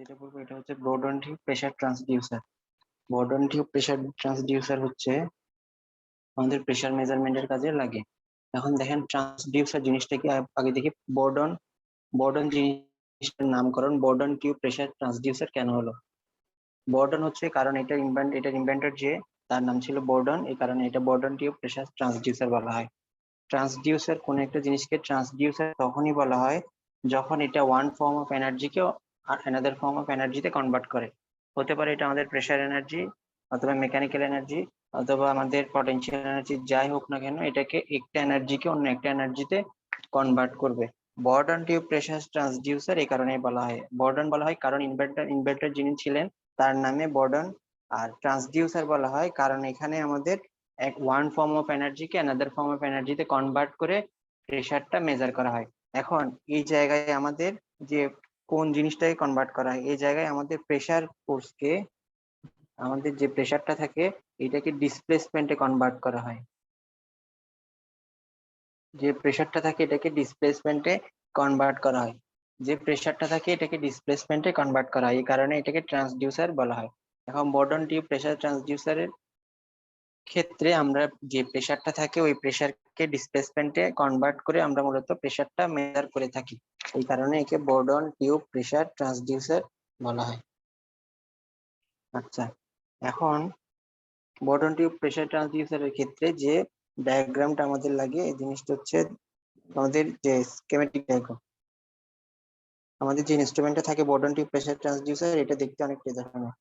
যেটা বলবো এটা হচ্ছে Bourdon tube pressure transducer. Bourdon tube pressure transducer হচ্ছে আমাদের প্রেসার মেজারমেন্টের কাজে লাগে। এখন দেখেন ট্রান্সডিউসার জিনিসটা কি আগে দেখি। বর্ডন বর্ডন জিনিসটার নামকরণ বর্ডন টিউব প্রেসার ট্রান্সডিউসার কেন হলো? বর্ডন হচ্ছে কারণ এটার ইনভেন্টর যে তার নাম ছিল বর্ডন, এই কারণে এটা বর্ডন টিউব প্রেসার ট্রান্সডিউসার বলা হয়। ট্রান্সডিউসার কোন একটা জিনিসকে ট্রান্সডিউসার তখনই বলা হয় যখন এটা ওয়ান ফর্ম অফ এনার্জিকে আর অ্যানাদার ফর্ম অফ এনার্জিতে কনভার্ট করে। হতে পারে এটা আমাদের প্রেসার এনার্জি, অথবা মেকানিক্যাল এনার্জি, অথবা আমাদের পটেনশিয়াল এনার্জি, যাই হোক না কেন এটাকে একটা এনার্জিকে অন্য একটা এনার্জিতে কনভার্ট করবে। বর্ডন টিউব প্রেসার ট্রান্সডিউসার এই কারণেই বলা হয় বর্ডন বলা হয় কারণ ইনভেন্টর যিনি ছিলেন তার নামে বর্ডন। আর ট্রান্সডিউসার বলা হয় কারণ এখানে আমাদের এক ওয়ান ফর্ম অফ এনার্জিকে অ্যানাদার ফর্ম অফ এনার্জিতে কনভার্ট করে প্রেসারটা মেজার করা হয়। এখন এই জায়গায় আমাদের যে কোন জিনিসটাকে কনভার্ট করা হয়, এই জায়গায় আমাদের প্রেসার ফোর্সকে, আমাদের যে প্রেসারটা থাকে এটাকে ডিসপ্লেসমেন্টে কনভার্ট করা হয়। যে প্রেসারটা থাকে এটাকে ডিসপ্লেসমেন্টে কনভার্ট করা হয় যে প্রেসারটা থাকে এটাকে ডিসপ্লেসমেন্টে কনভার্ট করা হয়, এই কারণে এটাকে ট্রান্সডিউসার বলা হয়। এখন বর্ডন টিউব প্রেসার ট্রান্সডিউসারের ক্ষেত্রে আমরা যে প্রেসারটা থাকে ওই প্রেসারকে ডিসপ্লেসমেন্টে কনভার্ট করে আমরা মূলত প্রেসারটা মেজার করে থাকি, এই কারণে একে বর্ডন টিউব প্রেসার ট্রান্সডিউসার বলা হয়। আচ্ছা, এখন বর্ডন টিউব প্রেসার ট্রান্সডিউসারের ক্ষেত্রে যে ডায়াগ্রামটা আমাদের লাগে এই জিনিসটা হচ্ছে আমাদের যে স্কেমেটিক ডায়াগ্রাম। আমাদের যে ইনস্ট্রুমেন্টটা থাকে বর্ডন টিউব প্রেসার ট্রান্সডিউসার, এটা দেখতে অনেকটা এই ধরনের।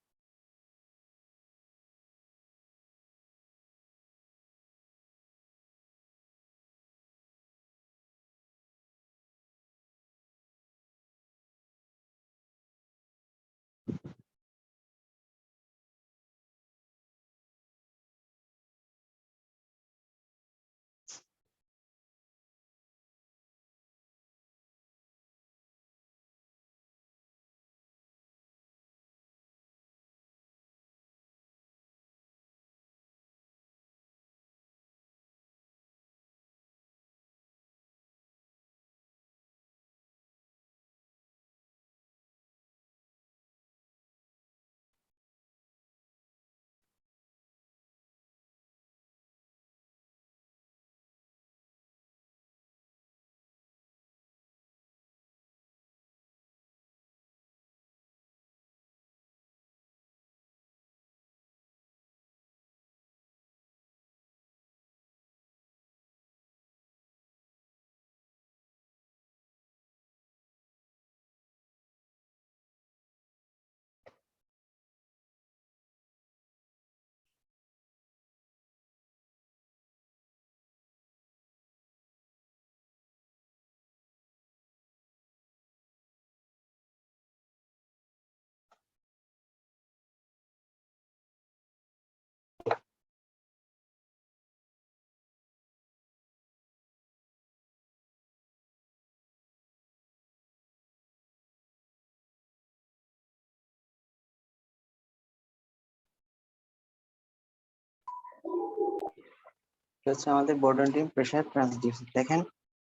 এটা হচ্ছে আমাদের বর্ডন টিউব প্রেসার ট্রান্সডিউসার। দেখেন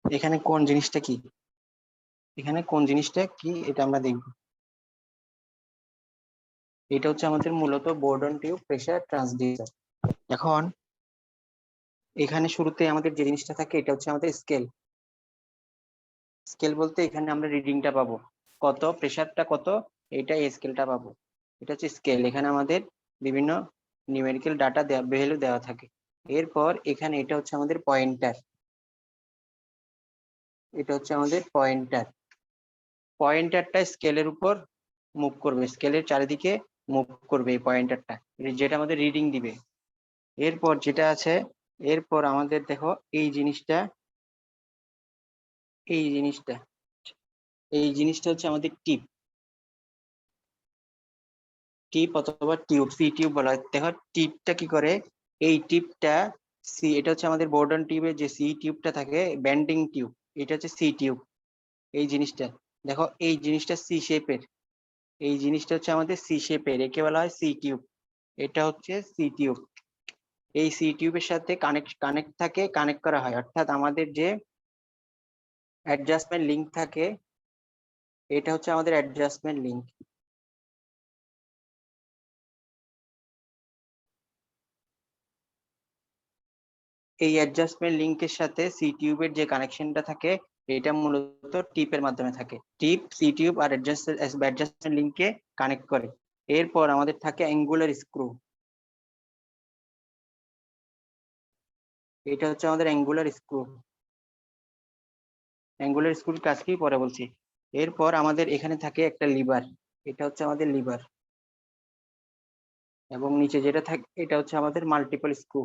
এখানে কোন জিনিসটা কি, এখানে কোন জিনিসটা কি এটা আমরা দেখব। এটা হচ্ছে আমাদের মূলত বর্ডন টিউব প্রেসার ট্রান্সডিউসার। এখন এখানে শুরুতে আমাদের যে জিনিসটা থাকে এটা হচ্ছে আমাদের স্কেল। স্কেল বলতে এখানে আমরা রিডিংটা পাবো, কত প্রেসারটা কত, এটা এই স্কেলটা পাবো। এটা হচ্ছে স্কেল, এখানে আমাদের বিভিন্ন নিউমেরিক্যাল ডাটা ভ্যালু দেওয়া থাকে। এরপর এখানে এটা হচ্ছে আমাদের পয়েন্টার, এটা হচ্ছে আমাদের পয়েন্টার। পয়েন্টারটা স্কেলের উপর মুভ করবে, স্কেলের চারিদিকে মুভ করবে এই পয়েন্টারটা, যেটা আমাদের রিডিং দিবে। এরপর যেটা আছে, এরপর আমাদের দেখো এই জিনিসটা, এই জিনিসটা এই জিনিসটা হচ্ছে আমাদের টিপ। টিপ অথবা টিউব, সি টিউব বলা হয়। দেখো টিপটা কি করে, এই টিপটা সি, এটা হচ্ছে আমাদের বর্ডন টিউবের যে সি টিউবটা থাকে ব্যান্ডিং টিউব, এটা হচ্ছে সি টিউব। এই জিনিসটা দেখো, এই জিনিসটা সি শেপের, এই জিনিসটা হচ্ছে আমাদের সি শেপের, একে বলা হয় সি টিউব। এটা হচ্ছে সি টিউব। এই সি টিউবের সাথে কানেক্ট থাকে, কানেক্ট করা হয়, অর্থাৎ আমাদের যে অ্যাডজাস্টমেন্ট লিংক থাকে এটা হচ্ছে আমাদের অ্যাডজাস্টমেন্ট লিংক। এই অ্যাডজাস্টমেন্ট লিংকের সাথে সি টিউবের যে কানেকশনটা থাকে এটা মূলত টিপের মাধ্যমে থাকে। টিপ সি টিউব আর অ্যাডজাস্টমেন্ট লিংকে কানেক্ট করে। এরপর আমাদের থাকে অ্যাঙ্গুলার স্ক্রু। এটা হচ্ছে আমাদের অ্যাঙ্গুলার স্ক্রু। অ্যাঙ্গুলার স্ক্রুর কাজ কি পরে বলছি। এরপর আমাদের এখানে থাকে একটা লিভার, এটা হচ্ছে আমাদের লিভার, এবং নিচে যেটা থাকে এটা হচ্ছে আমাদের মাল্টিপল স্ক্রু।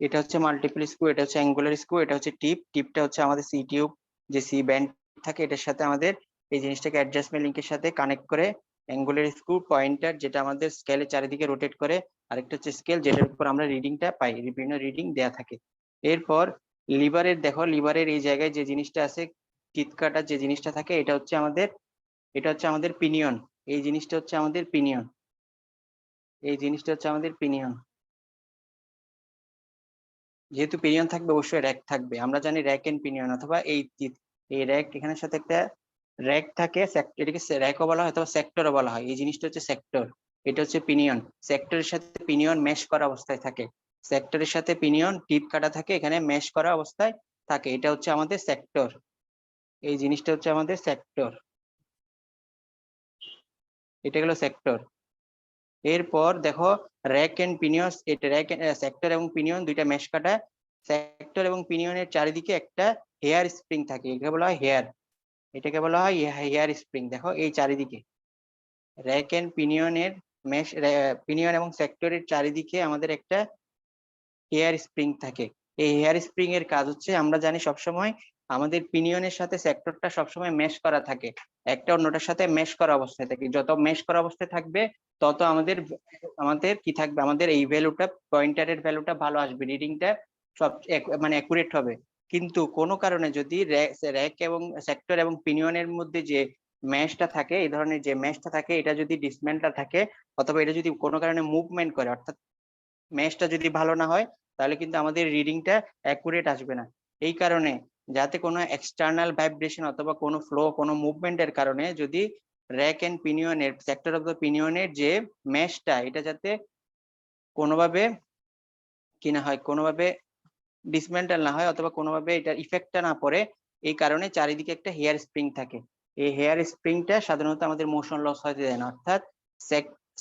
এটা হচ্ছে মাল্টিপল স্ক্রু, এটা হচ্ছে অ্যাঙ্গুলার স্ক্রু, এটা হচ্ছে টিপ। টিপটা হচ্ছে আমাদের সি টিউব, যে সি ব্যান্ড থাকে এটার সাথে আমাদের এই জিনিসটাকে অ্যাডজাস্টমেন্ট লিংকের সাথে কানেক্ট করে। অ্যাঙ্গুলার স্ক্রু পয়েন্টার, যেটা আমাদের স্কেলের চারিদিকে রোটেট করে। আরেকটা হচ্ছে স্কেল, যেটার উপর আমরা রিডিংটা পাই, বিভিন্ন রিডিং দেয়া থাকে। এরপর লিভারের, দেখো লিভারের এই জায়গায় যে জিনিসটা আছে, টিথ কাটার যে জিনিসটা থাকে, এটা হচ্ছে আমাদের পিনিয়ন। এই জিনিসটা হচ্ছে আমাদের পিনিয়ন, এই জিনিসটা হচ্ছে আমাদের পিনিয়ন। যেহেতু পিনিয়ন থাকবে অবশ্যই র্যাক থাকবে, আমরা জানি র্যাক এন্ড পিনিয়ন, অথবা এই র্যাক এখানের সাথে একটা র্যাক থাকে, এটাকে র্যাকও বলা হয় অথবা সেক্টরও বলা হয়। এই জিনিসটা হচ্ছে সেক্টর, এটা হচ্ছে পিনিয়ন। সেক্টরের সাথে পিনিয়ন মেশ করা অবস্থায় থাকে, সেক্টরের সাথে পিনিয়ন টিপ কাটা থাকে, এখানে মেশ করা অবস্থায় থাকে, এটা হচ্ছে আমাদের সেক্টর। এই জিনিসটা হচ্ছে আমাদের সেক্টর, এটা গেল সেক্টর। এরপর দেখো র্যাক এন্ড পিনিয়ন, এটা র্যাক সেক্টর এবং পিনিয়ন দুইটা মেশ কাটা। সেক্টর এবং পিনিয়নের চারিদিকে একটা হেয়ার স্প্রিং থাকে, এটাকে বলা হয় হেয়ার, এটাকে বলা হয় হেয়ার স্প্রিং। দেখো এই চারিদিকে র্যাক এন্ড পিনিয়নের মেশ, পিনিয়ন এবং সেক্টরের চারিদিকে আমাদের একটা হেয়ার স্প্রিং থাকে। এই হেয়ার স্প্রিং এর কাজ হচ্ছে, আমরা জানি সবসময় আমাদের পিনিয়নের সাথে সেক্টরটা সবসময় মেশ করা থাকে, একটা অন্যটার সাথে মেশ করা অবস্থায় থাকে। যত মেশ করা অবস্থায় থাকবে তত আমাদের আমাদের কি থাকবে, আমাদের এই ভ্যালুটা, পয়েন্টারের ভ্যালুটা ভালো আসবে, রিডিংটা সব মানে অ্যাকুরেট হবে। কিন্তু কোনো কারণে যদি র্যাক এবং সেক্টর এবং পিনিয়নের মধ্যে যে ম্যাশটা থাকে, এই ধরনের যে ম্যাশটা থাকে, এটা যদি ডিসমেন্টল থাকে, অথবা এটা যদি কোনো কারণে মুভমেন্ট করে, অর্থাৎ ম্যাচটা যদি ভালো না হয়, তাহলে কিন্তু আমাদের রিডিংটা অ্যাকুরেট আসবে না। এই কারণে যাতে কোনো এক্সটার্নাল ভাইব্রেশন অথবা কোনো ফ্লো, কোনো মুভমেন্টের কারণে যদি র্যাক এন্ড পিনিয়নের, সেক্টর অফ দ্য পিনিয়নের যে ম্যাশটা, এটা যাতে কোনোভাবে কি না হয়, কোনোভাবে ডিসমেন্টাল না হয়, অথবা কোনোভাবে এটার ইফেক্টটা না পড়ে, এই কারণে চারিদিকে একটা হেয়ার স্প্রিং থাকে। এই হেয়ার স্প্রিংটা সাধারণত আমাদের মোশন লস হতে দেয় না, অর্থাৎ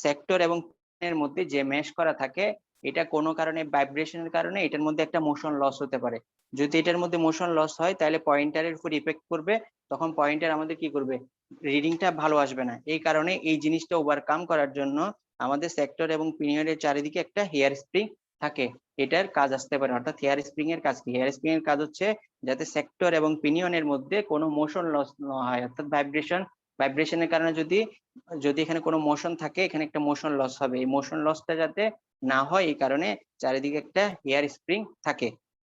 সেক্টর এবং এর মধ্যে যে মেশ করা থাকে, এটা কোনো কারণে ভাইব্রেশনের কারণে এটার মধ্যে একটা মোশন লস হতে পারে। যদি এটার মধ্যে মোশন লস হয়, তাহলে পয়েন্টারের উপর ইফেক্ট করবে, তখন পয়েন্টার আমাদের কি করবে, রিডিংটা ভালো আসবে না। এই কারণে এই জিনিসটা ওভারকাম করার জন্য আমাদের সেক্টর এবং পিনিয়নের চারিদিকে একটা হেয়ার স্প্রিং থাকে, এটার কাজ আসতে পারে। অর্থাৎ হেয়ার স্প্রিং এর কাজ কি, হেয়ার স্প্রিং এর কাজ হচ্ছে যাতে সেক্টর এবং পিনিয়নের মধ্যে কোনো মোশন লস না হয়, অর্থাৎ ভাইব্রেশনের কারণে যদি যদি এখানে কোনো মোশন থাকে, এখানে একটা মোশন লস হবে, এই মোশন লসটা যাতে না হয়, এই কারণে চারিদিকে একটা হেয়ার স্প্রিং থাকে।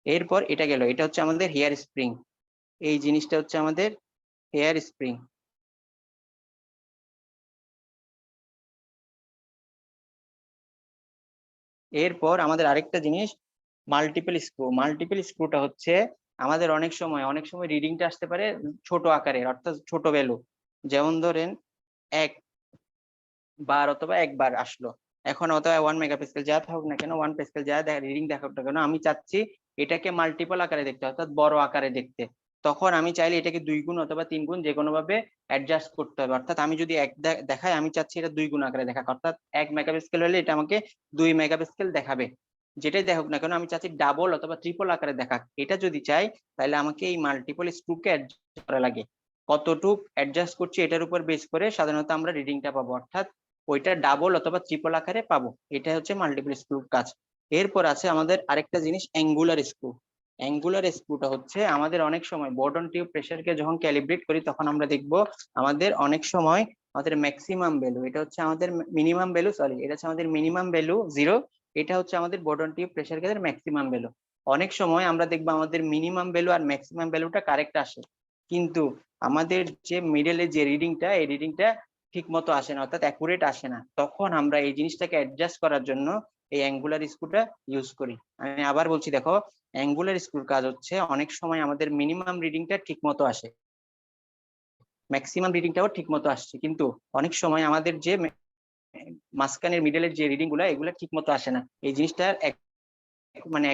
এরপর এটা গেল, এটা হচ্ছে আমাদের হেয়ার স্প্রিং, এই জিনিসটা হচ্ছে আমাদের হেয়ার স্প্রিং। এরপর আমাদের আরেকটা জিনিস মাল্টিপল স্ক্রু। মাল্টিপল স্ক্রুটা হচ্ছে আমাদের অনেক সময় রিডিংটা আসতে পারে ছোট আকারের, অর্থাৎ ছোট ভ্যালু, যেমন ধরেন 1 বার অথবা 1 বার আসলো, এখন অথবা 1 মেগাপিক্সেল যা থাকুক না কেন, 1 পিক্সেল যা রিডিং দেখাক না কেন, আমি চাচ্ছি এটাকে মাল্টিপল আকারে দেখতে, অর্থাৎ বড় আকারে দেখতে। তখন আমি চাইলে এটাকে 2 গুণ অথবা 3 গুণ যে কোনো ভাবে অ্যাডজাস্ট করতে হবে। অর্থাৎ আমি যদি 1 দেখাই, আমি চাচ্ছি এটা 2 গুণ আকারে দেখাক, অর্থাৎ 1 মেগাপিক্সেল হলে এটা আমাকে 2 মেগাপিক্সেল দেখাবে। যেটাই দেখুক না কেন আমি চাচ্ছি ডাবল অথবা ট্রিপল আকারে দেখাক। এটা যদি চাই, তাহলে আমাকে এই মাল্টিপল স্ক্রুকে অ্যাডজাস্ট করা লাগে। কতটুক অ্যাডজাস্ট করছি এটার উপর বেস করে সাধারণত আমরা রিডিংটা পাবো, অর্থাৎ ওইটা ডাবল অথবা ট্রিপল আকারে পাবো। এটা হচ্ছে মাল্টিপল স্ক্রুর কাজ। এরপর আছে আমাদের আরেকটা জিনিস অ্যাঙ্গুলার স্ক্রু। অ্যাঙ্গুলার স্ক্রুটা হচ্ছে আমাদের অনেক সময় বর্ডন টিউব প্রেসারকে যখন ক্যালিব্রেট করি, তখন আমরা দেখব আমাদের অনেক সময় আমাদের ম্যাক্সিমাম ভ্যালু, এটা হচ্ছে আমাদের মিনিমাম ভ্যালু, সরি এটা হচ্ছে আমাদের মিনিমাম ভ্যালু 0, এটা হচ্ছে আমাদের বর্ডন টিউব প্রেসার গ্যাসের ম্যাক্সিমাম ভ্যালু। অনেক সময় আমরা দেখবো আমাদের মিনিমাম ভ্যালু আর ম্যাক্সিমাম ভ্যালুটা কারেক্ট আসে, কিন্তু আমাদের যে মিডলে যে রিডিংটা, এই রিডিংটা ঠিক মতো আসে না, অর্থাৎ অ্যাকুরেট আসে না। তখন আমরা এই জিনিসটাকে অ্যাডজাস্ট করার জন্য এই অ্যাঙ্গুলার স্ক্রুটা ইউজ করি। আমি আবার বলছি, দেখো অ্যাঙ্গুলার স্ক্রুর কাজ হচ্ছে অনেক সময় আমাদের মিনিমাম রিডিংটা ঠিক মতো আসে, ম্যাক্সিমাম রিডিংটাও ঠিক মতো আসছে, কিন্তু অনেক সময় আমাদের যে মাঝখানের মিডলের যে রিডিং গুলা এগুলা ঠিক মতো আসে না। এই জিনিসটা মানে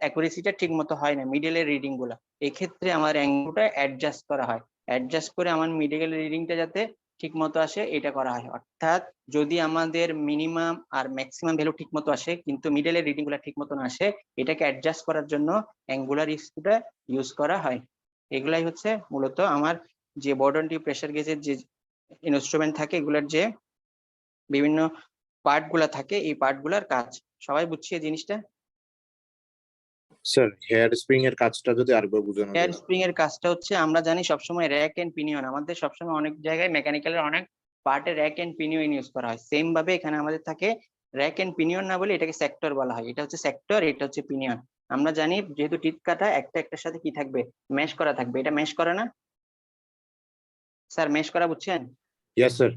অ্যাকুরেসিটা ঠিক মতো হয় না মিডলের রিডিং গুলা। এক্ষেত্রে আমার অ্যাঙ্গেলটা অ্যাডজাস্ট করা হয়, অ্যাডজাস্ট করে আমার মিডলের রিডিংটা যাতে ঠিক মতো আসে এটা করা হয়। অর্থাৎ যদি আমাদের মিনিমাম আর ম্যাক্সিমাম ভ্যালু ঠিক মতো আসে কিন্তু মিডলের রিডিং গুলা ঠিক মতো না আসে, এটাকে অ্যাডজাস্ট করার জন্য অ্যাঙ্গুলার স্ক্রুটা ইউজ করা হয়। এগুলাই হচ্ছে মূলত আমার যে বর্ডন টিউব প্রেসার গেজের যে ইনস্ট্রুমেন্ট থাকে এগুলার যে বিভিন্ন পার্ট গুলা থাকে, এই পার্ট গুলার কাজ। সবাই বুঝছি এই জিনিসটা? স্যার হেয়ার স্প্রিং এর কাজটা যদি আরেকবার বোঝানো হেয়ার যায়। স্প্রিং এর কাজটা হচ্ছে আমরা জানি সবসময় র্যাক এন্ড পিনিয়ন, আমাদের সবসময় অনেক জায়গায় মেকানিক্যালের অনেক পার্টে র্যাক এন্ড পিনিয়ন ইউজ করা হয়। সেম ভাবে এখানে আমাদের থাকে র্যাক এন্ড পিনিয়ন না বলে এটাকে সেক্টর বলা হয়। এটা হচ্ছে সেক্টর, এটা হচ্ছে পিনিয়ন। আমরা জানি যেহেতু টিথ কাটা একটা একটার সাথে কি থাকবে, মেশ করা থাকবে। এটা মেশ করা না স্যার? মেশ করা বুঝছেন? Yes sir.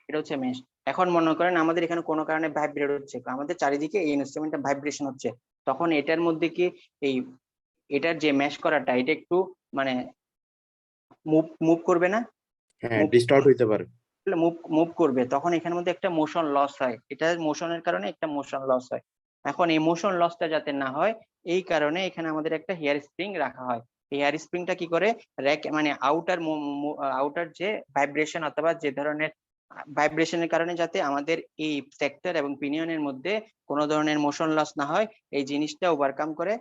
এটা হচ্ছে মেশ। এখন মনে করেন আমাদের এখানে কোনো কারণে ভাইব্রেট হচ্ছে, আমাদের চারিদিকে এই ইনস্ট্রুমেন্টটা ভাইব্রেশন হচ্ছে, তখন এটার মধ্যে কি এই এটার যে মেশ করাটা এটা একটু মানে মুভ মুভ করবে না? হ্যাঁ, ডিস্টর্ট হইতে পারে। মুভ মুভ করবে, তখন এখানের মধ্যে একটা মোশন লস হয়। এটা মোশনের কারণে একটা মোশন লস হয়। এখন এই মোশন লসটা যাতে না হয় এই কারণে এখানে আমাদের একটা হেয়ার স্প্রিং রাখা হয়। এই হেয়ার স্প্রিংটা কি করে, র্যাক মানে আউটার যে ভাইব্রেশন অথবা যে ধরনের ভাইব্রেশনের কারণে যাতে আমাদের এই সেক্টর এবং পিনিয়নের মধ্যে কোনো ধরনের মোশন লস না হয়, এই জিনিসটা ওভারকাম করে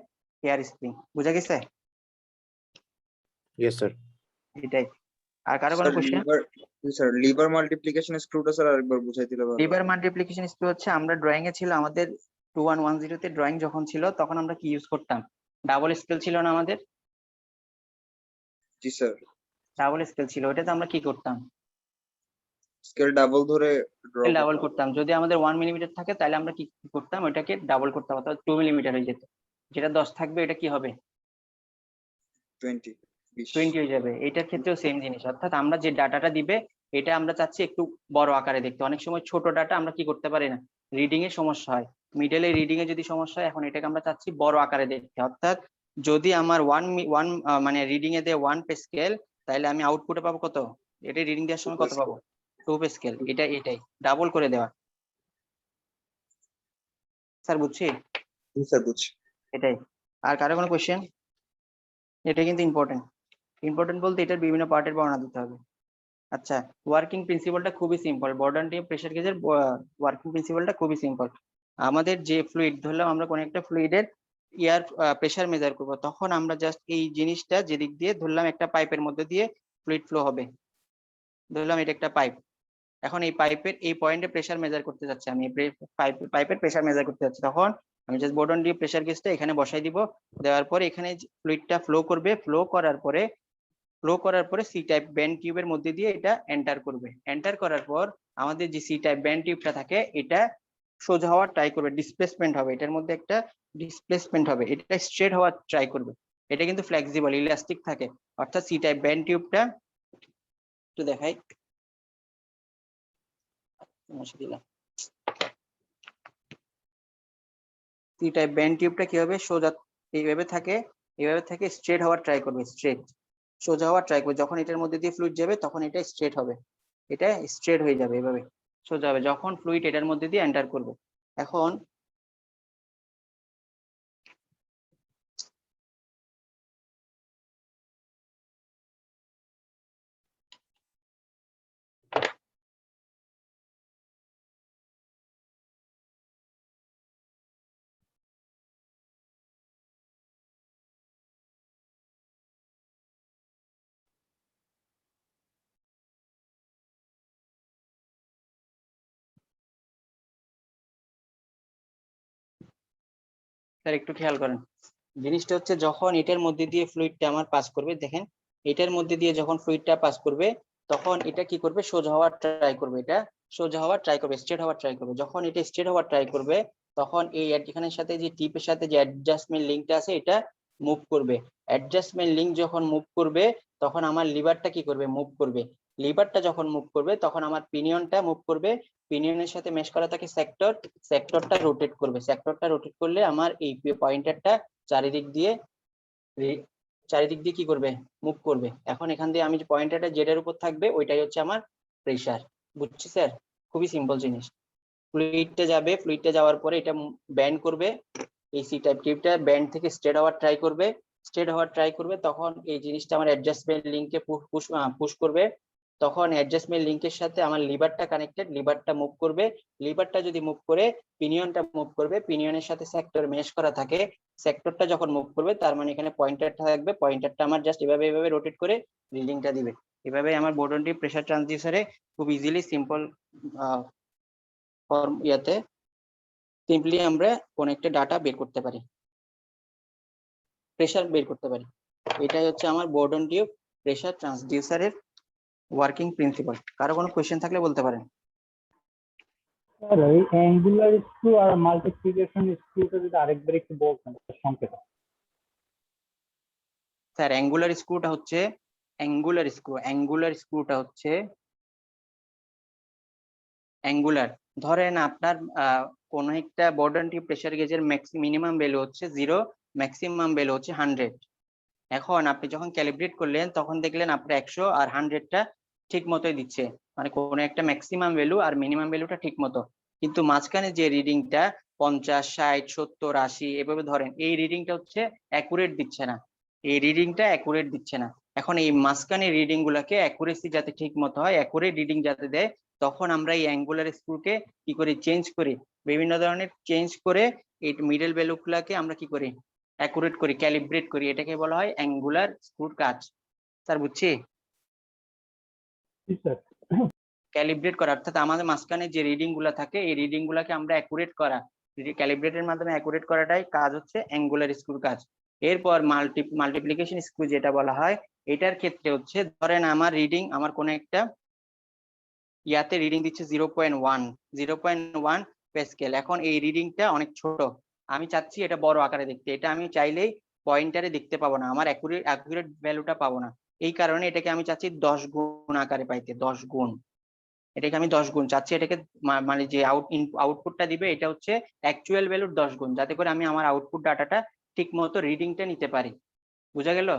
হেয়ার স্প্রিং। বুঝা গেছে? Yes sir. এটাই। আর কারো কোনো কোশ্চেন? স্যার লিভার মাল্টিপ্লিকেশন স্ক্রুটা স্যার আরেকবার বুঝাই দিলে ভালো। লিভার মাল্টিপ্লিকেশন স্ক্রু হচ্ছে আমরা ড্রয়িং এ ছিল আমাদের 2110 তে ড্রয়িং যখন ছিল তখন আমরা কি ইউজ করতাম, ডাবল স্কেল ছিল না আমাদের? জি স্যার। ডাবল স্কেল ছিল, ওটাতে আমরা কি করতাম, স্কেল ডাবল ধরে ড্র ডাবল করতাম। যদি আমাদের 1 মিলিমিটার থাকে তাহলে আমরা কি করতাম, ওটাকে ডাবল করতাম, অর্থাৎ 2 মিলিমিটার হয়ে যেত। যেটা 10 থাকবে এটা কি হবে, 20 হয়ে যাবে। এটার ক্ষেত্রেও সেম জিনিস, অর্থাৎ আমরা যে ডাটাটা দিবে এটা আমরা চাচ্ছি একটু বড় আকারে দেখতে। অনেক সময় ছোট ডাটা আমরা কি করতে পারি না, রিডিং এ সমস্যা হয়, মিডলে রিডিং এ যদি সমস্যা হয়, এখন এটাকে আমরা চাচ্ছি বড় আকারে দেখতে। অর্থাৎ যদি আমার ওয়ান মানে রিডিং এ দেয় 1 পে স্কেল, তাহলে আমি আউটপুটে পাবো কত, এটা রিডিং দেওয়ার সময় কত পাবো, 2 পে স্কেল। এটাই ডাবল করে দেওয়া। স্যার বুঝছি? জি স্যার বুঝছি। এটাই। আর কারো কোনো কোশ্চেন? এটা কিন্তু ইম্পর্টেন্ট বলতে এটার বিভিন্ন পার্টের বর্ণনা দিতে হবে। আচ্ছা, ওয়ার্কিং প্রিন্সিপালটা খুবই সিম্পল। বর্ডন টিউব প্রেসার গেজের ওয়ার্কিং প্রিন্সিপালটা খুবই সিম্পল। আমাদের যে ফ্লুইড ধরলাম, আমরা কোন একটা ফ্লুইডের এয়ার প্রেসার মেজার করব, তখন আমরা জাস্ট এই জিনিসটা যেদিক দিয়ে ধরলাম একটা পাইপের মধ্যে দিয়ে ফ্লুইড ফ্লো হবে, ধরলাম এটা একটা পাইপ। এখন এই পাইপের এই পয়েন্টে প্রেসার মেজার করতে যাচ্ছি, আমি পাইপের প্রেসার মেজার করতে যাচ্ছি, তখন আমি জাস্ট বর্ডন টিউব প্রেসার গেজটা এখানে বসাই দিব। দেওয়ার পরে এখানে ফ্লুইডটা ফ্লো করবে, ফ্লো করার পরে সি টাইপ ব্যান্ড টিউবের মধ্যে দিয়ে এটা এন্টার করবে। এন্টার করার পর আমাদের যে সি টাইপ ব্যান্ড টিউবটা থাকে এটা সোজা হওয়ার ট্রাই করবে, ডিসপ্লেসমেন্ট হবে, এটার মধ্যে একটা ডিসপ্লেসমেন্ট হবে, এটা স্ট্রেট হওয়ার ট্রাই করবে। এটা কিন্তু ফ্লেক্সিবল ইলাস্টিক থাকে, অর্থাৎ সি টাইপ ব্যান্ড টিউবটা একটু দেখাই, সি টাইপ ব্যান্ড টিউবটা কি হবে, সোজা এইভাবে থাকে স্ট্রেট হওয়ার ট্রাই করবে, সোজা হওয়ার ট্রাই করবে। যখন এটার মধ্যে দিয়ে ফ্লুইড যাবে তখন এটা স্ট্রেট হবে, এটা স্ট্রেট হয়ে যাবে, এভাবে সোজা হবে যখন ফ্লুইড এটার মধ্যে দিয়ে এন্টার করবে। এখন স্যার একটু খেয়াল করেন, জিনিসটা হচ্ছে যখন এটার মধ্যে দিয়ে ফ্লুইডটা আমার পাস করবে, দেখেন এটার মধ্যে দিয়ে যখন ফ্লুইডটা পাস করবে তখন এটা কি করবে, সোজা হওয়ার ট্রাই করবে, এটা সোজা হওয়ার ট্রাই করবে, স্ট্রেট হওয়ার ট্রাই করবে। যখন এটা স্ট্রেট হওয়ার ট্রাই করবে তখন এই এখানের সাথে যে টিপের সাথে যে অ্যাডজাস্টমেন্ট লিঙ্কটা আছে এটা মুভ করবে। অ্যাডজাস্টমেন্ট লিঙ্ক যখন মুভ করবে তখন আমার লিভারটা কি করবে, মুভ করবে। লিভারটা যখন মুভ করবে তখন আমার পিনিয়নটা মুভ করবে, পিনিয়নের সাথে মেশ করা থাকে সেক্টরটা রোটেট করবে, সেক্টরটা রোটেট করলে আমার এই পয়েন্টারটা চারিদিক দিয়ে চারিদিক দিয়ে কি করবে, মুভ করবে। এখন এখান দিয়ে আমি যে পয়েন্টারটা যেটার উপর থাকবে ওইটাই হচ্ছে আমার প্রেসার। বুঝছি স্যার? খুবই সিম্পল জিনিস। ফ্লুইডটা যাবে, ফ্লুইডটা যাওয়ার পরে এটা ব্যান্ড করবে, এই সি টাইপ টিউবটা ব্যান্ড থেকে স্ট্রেট হওয়ার ট্রাই করবে, স্ট্রেট হওয়ার ট্রাই করবে, তখন এই জিনিসটা আমার অ্যাডজাস্টমেন্ট লিঙ্কে পুশ করবে, তখন অ্যাডজাস্টমেন্ট লিঙ্কের সাথে আমার লিভারটা কানেক্টেড, লিভারটা মুভ করবে, লিভারটা যদি মুভ করে পিনিয়নটা মুভ করবে, পিনিয়নের সাথে সেক্টর মেশ করা থাকে, সেক্টরটা যখন মুভ করবে তার মানে এখানে পয়েন্টারটা থাকবে, পয়েন্টারটা আমার জাস্ট এভাবে এভাবে রোটেট করে রিডিংটা দিবে। এভাবে আমার বোর্ডনটি প্রেসার ট্রান্সডিউসারে খুব ইজিলি সিম্পল ফর্ম ইয়াতে সিম্পলি আমরা কোন একটা ডাটা বের করতে পারি, প্রেসার বের করতে পারি। এটাই হচ্ছে আমার বোর্ডন টিউব প্রেসার ট্রান্সডিউসারের ওয়ার্কিং প্রিন্সিপাল। কারো কোনো কোশ্চেন থাকলে বলতে পারেন। স্যার এই অ্যাঙ্গুলার স্ক্রু আর মাল্টিপ্লিকেশন স্ক্রুটা যদি আরেকবার একটু বলতেন সংক্ষেপে। স্যার অ্যাঙ্গুলার স্ক্রুটা হচ্ছে অ্যাঙ্গুলার, ধরেন আপনার কোন একটা বোর্ডন টিউব প্রেসার গেজের মিনিমাম ভ্যালু হচ্ছে 0, ম্যাক্সিমাম ভ্যালু হচ্ছে 100। এখন আপনি যখন ক্যালিব্রেট করলেন তখন দেখলেন আপনার 100 আর 100টা ঠিক মতোই দিচ্ছে, মানে কোন একটা ম্যাক্সিমাম ভ্যালু আর মিনিমাম ভ্যালুটা ঠিক মতো, কিন্তু মাঝখানে যে রিডিংটা 50, 60, 70, 80 এভাবে ধরেন, এই রিডিংটা হচ্ছে অ্যাকুরেট দিচ্ছে না, এই রিডিংটা অ্যাকুরেট দিচ্ছে না। এখন এই মাঝখানে রিডিং গুলাকে অ্যাকুরেসি যাতে ঠিক মতো হয়, অ্যাকুরেট রিডিং যাতে দেয়, তখন আমরা এই অ্যাঙ্গুলার স্ক্রুকে কি করি, চেঞ্জ করি, বিভিন্ন ধরনের চেঞ্জ করে এই মিডল ভ্যালু গুলাকে আমরা কি করি, অ্যাকুরেট করি, ক্যালিব্রেট করি, এটাকে বলা হয় অ্যাঙ্গুলার স্ক্রুর কাজ। স্যার বুঝছি? ক্যালিব্রেট করা অর্থাৎ আমাদের মাঝখানে যে রিডিং গুলা থাকে এই রিডিং গুলাকে আমরা অ্যাকুরেট করা, ক্যালিব্রেটের মাধ্যমে অ্যাকুরেট করাটাই কাজ হচ্ছে অ্যাঙ্গুলার স্ক্রুর কাজ। এরপর মাল্টিপ্লিকেশন স্ক্রু যেটা বলা হয়, এটার ক্ষেত্রে হচ্ছে ধরেন আমার রিডিং, আমার কোন একটা ইয়াতে রিডিং দিচ্ছে 0.1 প্যাসকেল। এখন এই রিডিংটা অনেক ছোট, আমি চাচ্ছি এটা বড় আকারে দেখতে, এটা আমি চাইলেই পয়েন্টারে দেখতে পাবো না, আমার অ্যাকুরেট ভ্যালুটা পাবো না, এই কারণে এটাকে আমি চাচ্ছি 10 গুণ আকারে পাইতে, 10 গুণ, এটাকে আমি 10 গুণ চাচ্ছি, এটাকে মানে যে আউটপুটটা দিবে এটা হচ্ছে অ্যাকচুয়াল ভ্যালুর 10 গুণ, যাতে করে আমি আমার আউটপুট ডাটাটা ঠিক মতো রিডিংটা নিতে পারি। বুঝা গেল?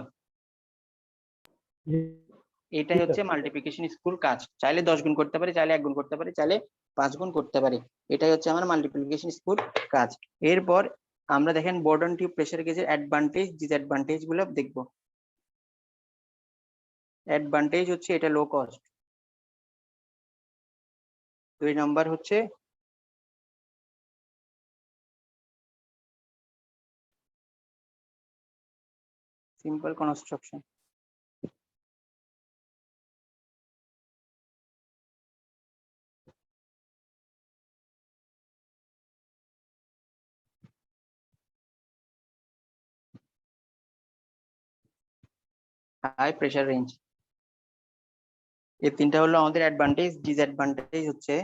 এটাই হচ্ছে মাল্টিপ্লিকেশন স্ক্রুর কাজ। চাইলে 10 গুণ করতে পারি, চাইলে 1 গুণ করতে পারি, চাইলে 5 গুণ করতে পারি, এটাই হচ্ছে আমার মাল্টিপ্লিকেশন স্ক্রুর কাজ। এরপর আমরা দেখেন বোর্ডন টিউব প্রেসার গেজের অ্যাডভান্টেজ ডিসঅ্যাডভান্টেজ গুলো দেখবো। অ্যাডভান্টেজ হচ্ছে এটা লো কস্ট, 2 নাম্বার হচ্ছে simple construction, high pressure range. এই তিনটা হলো আমাদের অ্যাডভান্টেজ। ডিসঅ্যাডভান্টেজ হচ্ছে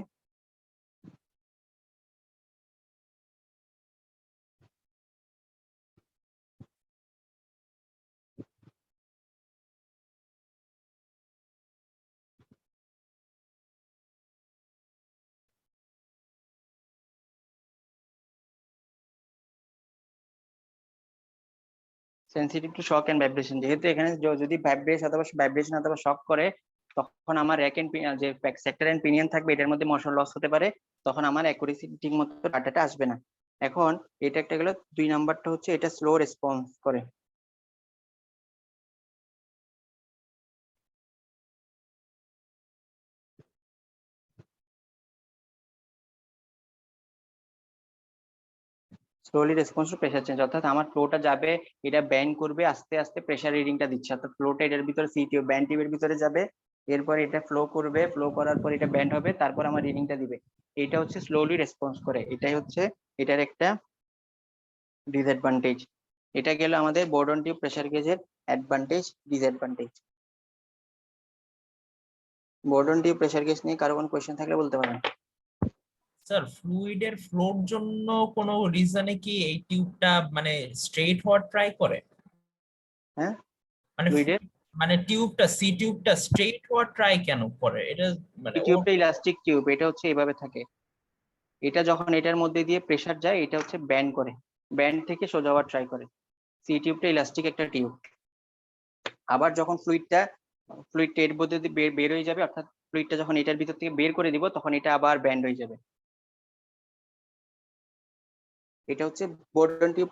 sensitive to shock and vibration. যেহেতু এখানে যদি ভাইব্রেশন অথবা শক করে, তখন আমার র্যাক এন্ড যে সেক্টর এন্ড পিনিয়ন থাকবে এটার মধ্যে মোশন লস হতে পারে, তখন আমার অ্যাকুরেসি ঠিক মতো ডাটাটা আসবে না। এখন এটা একটা গেল। 2 নাম্বারটা হচ্ছে এটা স্লো রেসপন্স করে। Slowly response to pressure change, অর্থাৎ আমার ফ্লোটা যাবে, এটা ব্যান্ড করবে, আস্তে আস্তে প্রেসার রিডিংটা দিচ্ছে, অর্থাৎ ফ্লোটা এটার ভিতরে সি টিউব ব্যান্ড টিউবের ভিতরে যাবে, এরপর এটা ফ্লো করবে, ফ্লো করার পর এটা ব্যান্ড হবে, তারপর আমার রিডিংটা দিবে। এটা হচ্ছে স্লোলি রেসপন্স করে, এটাই হচ্ছে এটার একটা ডিসঅ্যাডভান্টেজ। এটা গেল আমাদের বোর্ডন টিউব প্রেসার গেজের advantage disadvantage. Bourdon tube pressure gauge নিয়ে কারো কোনো কোশ্চেন থাকলে বলতে পারেন। স্যার ফ্লুইডের ফ্লোর জন্য কোনো রিজনে কি এই টিউবটা মানে স্ট্রেট হওয়ার ট্রাই করে? হ্যাঁ, মানে ফ্লুইডের মানে সি টিউবটা স্ট্রেট হওয়ার ট্রাই কেন করে? এটা মানে টিউবটা ইলাস্টিক টিউব, এটা হচ্ছে এভাবে থাকে, এটা যখন এটার মধ্যে দিয়ে প্রেসার যায় এটা হচ্ছে ব্যান্ড করে, ব্যান্ড থেকে সোজা হওয়ার ট্রাই করে। সি টিউবটা ইলাস্টিক একটা টিউব। আবার যখন ফ্লুইডটা এর মধ্যে দিয়ে বের হয়ে যাবে, অর্থাৎ ফ্লুইডটা যখন এটার ভিতর থেকে বের করে দিব তখন এটা আবার ব্যান্ড হয়ে যাবে। এটা হচ্ছে বোর্ডন টিউব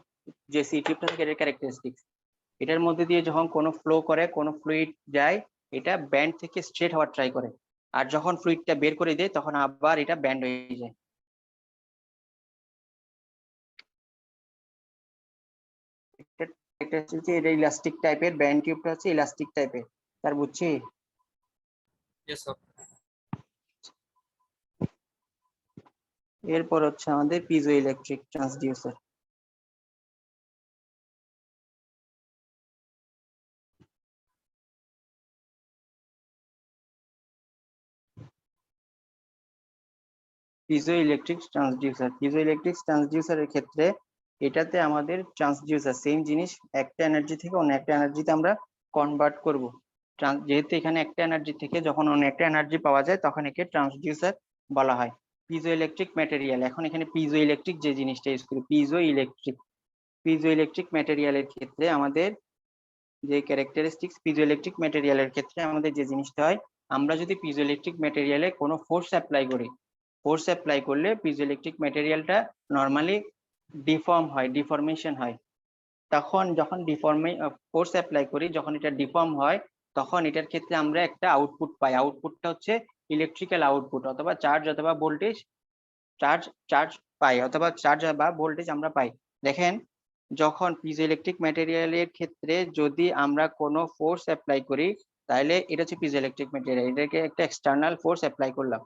যে সি টিউবটা থাকে এর ক্যারেক্টারিস্টিক্স। এটার মধ্যে দিয়ে যখন কোনো ফ্লো করে, কোনো ফ্লুইড যায়, এটা ব্যান্ড থেকে স্ট্রেট হওয়ার ট্রাই করে, আর যখন ফ্লুইডটা বের করে দেয় তখন আবার এটা ব্যান্ড হয়ে যায়। এটা ইলাস্টিক টাইপের, ব্যান্ড টিউবটা হচ্ছে ইলাস্টিক টাইপের, তার বুঝছি। Yes, sir. এরপর হচ্ছে আমাদের পিজো ইলেকট্রিক ট্রান্সডিউসার। পিজো ইলেকট্রিক ট্রান্সডিউসারের ক্ষেত্রে এটাতে আমাদের ট্রান্সডিউসার সেম জিনিস, একটা এনার্জি থেকে অন্য একটা এনার্জিতে আমরা কনভার্ট করব। যেহেতু এখানে একটা এনার্জি থেকে যখন অন্য একটা এনার্জি পাওয়া যায় তখন একে ট্রান্সডিউসার বলা হয়। পিজো ইলেকট্রিক ম্যাটেরিয়াল, এখন এখানে পিজো ইলেকট্রিক যে জিনিসটা ইউজ করি, পিজো ইলেকট্রিক ম্যাটেরিয়ালের ক্ষেত্রে আমাদের যে ক্যারেক্টারিস্টিক্স, পিজো ইলেকট্রিক ম্যাটেরিয়ালের ক্ষেত্রে আমাদের যে জিনিসটা হয়, আমরা যদি পিজো ইলেকট্রিক ম্যাটেরিয়ালে কোনো ফোর্স অ্যাপ্লাই করি, ফোর্স অ্যাপ্লাই করলে পিজো ইলেকট্রিক ম্যাটেরিয়ালটা নর্মালি ডিফরমেশন হয়। তখন যখন ফোর্স অ্যাপ্লাই করি, যখন এটা ডিফর্ম হয় তখন এটার ক্ষেত্রে আমরা একটা আউটপুট পাই। আউটপুটটা হচ্ছে ইলেকট্রিক্যাল আউটপুট অথবা চার্জ অথবা ভোল্টেজ, চার্জ পাই অথবা চার্জ বা ভোল্টেজ আমরা পাই। দেখেন, যখন পিজো ইলেকট্রিক ম্যাটেরিয়ালের ক্ষেত্রে যদি আমরা কোনো ফোর্স অ্যাপ্লাই করি, তাহলে এটা হচ্ছে পিজো ইলেকট্রিক ম্যাটেরিয়াল, এটাকে একটা এক্সটার্নাল ফোর্স অ্যাপ্লাই করলাম।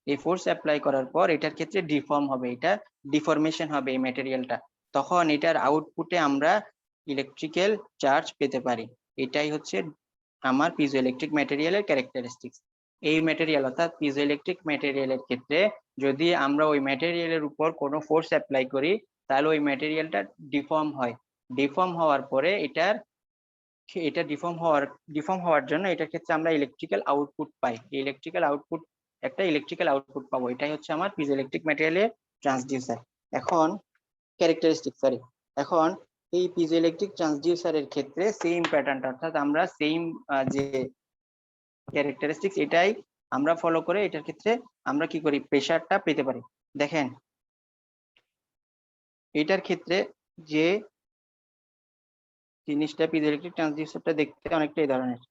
এই ফোর্স অ্যাপ্লাই করার পর এটার ক্ষেত্রে ডিফর্ম হবে, এটা ডিফরমেশন হবে এই ম্যাটেরিয়ালটা, তখন এটার আউটপুটে আমরা ইলেকট্রিক্যাল চার্জ পেতে পারি। এটাই হচ্ছে আমার পিজো ইলেকট্রিক ম্যাটেরিয়ালের ক্যারেক্টারিস্টিক্স। এই ম্যাটেরিয়াল অর্থাৎ পিজো ইলেকট্রিক ম্যাটেরিয়ালের ক্ষেত্রে যদি আমরা ওই ম্যাটেরিয়ালের উপর কোনো ফোর্স অ্যাপ্লাই করি তাহলে ওই ম্যাটেরিয়ালটা ডিফর্ম হয়। ডিফর্ম হওয়ার পরে এটা ডিফর্ম হওয়ার জন্য এটার ক্ষেত্রে আমরা ইলেকট্রিক্যাল আউটপুট পাই। একটা ইলেকট্রিক্যাল আউটপুট পাবো। এটাই হচ্ছে আমার পিজো ইলেকট্রিক ম্যাটেরিয়ালের ট্রান্সডিউসার। এখন এখন এই পিজো ইলেকট্রিক ট্রান্সডিউসারের ক্ষেত্রে সেম প্যাটার্নটা, অর্থাৎ আমরা সেম যে ক্যারেক্টারিস্টিক্স এটাই আমরা ফলো করে এটার ক্ষেত্রে আমরা কি করি, প্রেসারটা পেতে পারি। দেখেন, এটার ক্ষেত্রে যে জিনিসটা, পিজো ইলেকট্রিক ট্রান্সডিউসারটা দেখতে অনেকটা এই ধরনের।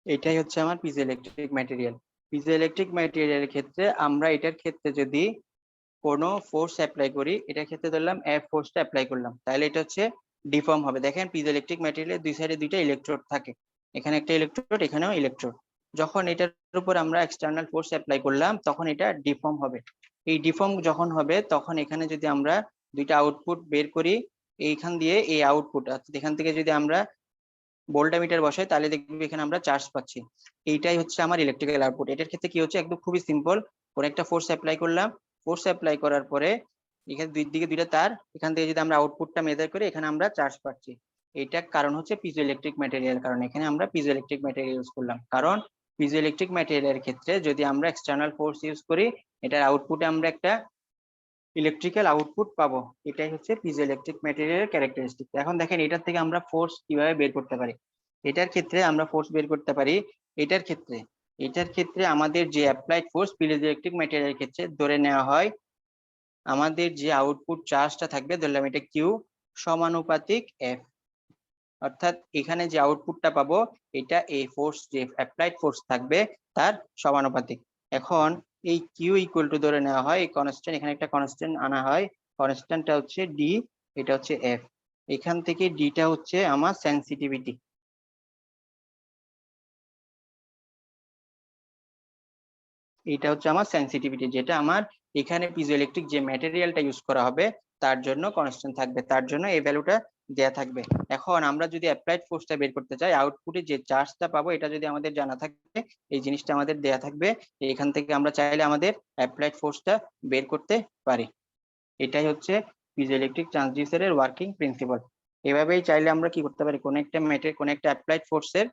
এটাই হচ্ছে আমার পিজো ইলেকট্রিক ম্যাটেরিয়াল। পিজো ইলেকট্রিক ম্যাটেরিয়ালের ক্ষেত্রে আমরা এটার ক্ষেত্রে যদি কোনো ফোর্স অ্যাপ্লাই করি, এটার ক্ষেত্রে ধরলাম এফ ফোর্সটা অ্যাপ্লাই করলাম, তাহলে এটা হচ্ছে ডিফর্ম হবে। দেখেন, পিজো ইলেকট্রিক ম্যাটেরিয়ালের দুই সাইডে দুইটা ইলেকট্রোড থাকে, এখানে একটা ইলেকট্রোড, এখানেও ইলেকট্রোড। যখন এটার উপর আমরা এক্সটার্নাল ফোর্স অ্যাপ্লাই করলাম তখন এটা ডিফর্ম হবে। এই ডিফর্ম যখন হবে তখন এখানে যদি আমরা দুইটা আউটপুট বের করি, এইখান দিয়ে এই আউটপুট, এখান থেকে যদি আমরা ভোল্টমিটার বসাই তাহলে দেখবি এখানে আমরা চার্জ পাচ্ছি। এইটাই হচ্ছে আমার ইলেকট্রিক্যাল আউটপুট। এটার ক্ষেত্রে কি হচ্ছে, একদম খুবই সিম্পল, কোন একটা ফোর্স অ্যাপ্লাই করলাম, ফোর্স অ্যাপ্লাই করার পরে এখানে দুই দিকে দুইটা তার, এখান থেকে যদি আমরা আউটপুটটা মেজার করি এখানে আমরা চার্জ পাচ্ছি। এইটার কারণ হচ্ছে পিজো ইলেকট্রিক ম্যাটেরিয়াল, কারণ এখানে আমরা পিজো ইলেকট্রিক ম্যাটেরিয়াল ইউজ করলাম। কারণ পিজো ইলেকট্রিক ম্যাটেরিয়ালের ক্ষেত্রে যদি আমরা এক্সটার্নাল ফোর্স ইউজ করি, এটার আউটপুটে আমরা একটা ইলেকট্রিক্যাল আউটপুট পাবো। এটাই হচ্ছে পিজো ইলেকট্রিক ম্যাটেরিয়ালের ক্যারেক্টারিস্টিক। এখন দেখেন এটার থেকে আমরা ফোর্স কিভাবে বের করতে পারি। এটার ক্ষেত্রে আমরা ফোর্স বের করতে পারি, এটার ক্ষেত্রে আমাদের যে অ্যাপ্লাইড ফোর্স পিজো ইলেকট্রিক ম্যাটেরিয়ালের ক্ষেত্রে ধরে নেওয়া হয়, আমাদের যে আউটপুট চার্জটা থাকবে, ধরলাম এটা কিউ সমানুপাতিক এফ, অর্থাৎ এখানে যে আউটপুটটা পাবো এটা এই ফোর্স, যে অ্যাপ্লাইড ফোর্স থাকবে তার সমানুপাতিক। এখন এই কিউ ইকুয়াল টু ধরে নেওয়া হয় এই কনস্ট্যান্ট, এখানে একটা কনস্ট্যান্ট আনা হয়, কনস্ট্যান্টটা হচ্ছে ডি, এটা হচ্ছে এফ। এখান থেকে ডিটা হচ্ছে আমার সেন্সিটিভিটি, এটা হচ্ছে আমার সেন্সিটিভিটি, যেটা আমার এখানে পিজোইলেকট্রিক যে ম্যাটেরিয়ালটা ইউজ করা হবে তার জন্য কনস্ট্যান্ট থাকবে, তার জন্য এই ভ্যালুটা দেয়া থাকবে। এখন আমরা যদি অ্যাপ্লাইড ফোর্সটা বের করতে চাই, আউটপুটে যে চার্জটা পাবো এটা যদি আমাদের জানা থাকে, এই জিনিসটা আমাদের দেয়া থাকবে, এখান থেকে আমরা চাইলে আমাদের অ্যাপ্লাইড ফোর্সটা বের করতে পারি। এটাই হচ্ছে পিজোইলেকট্রিক ট্রান্সডিউসারের ওয়ার্কিং প্রিন্সিপাল। এভাবেই চাইলে আমরা কি করতে পারি, কোন একটা অ্যাপ্লাইড ফোর্সের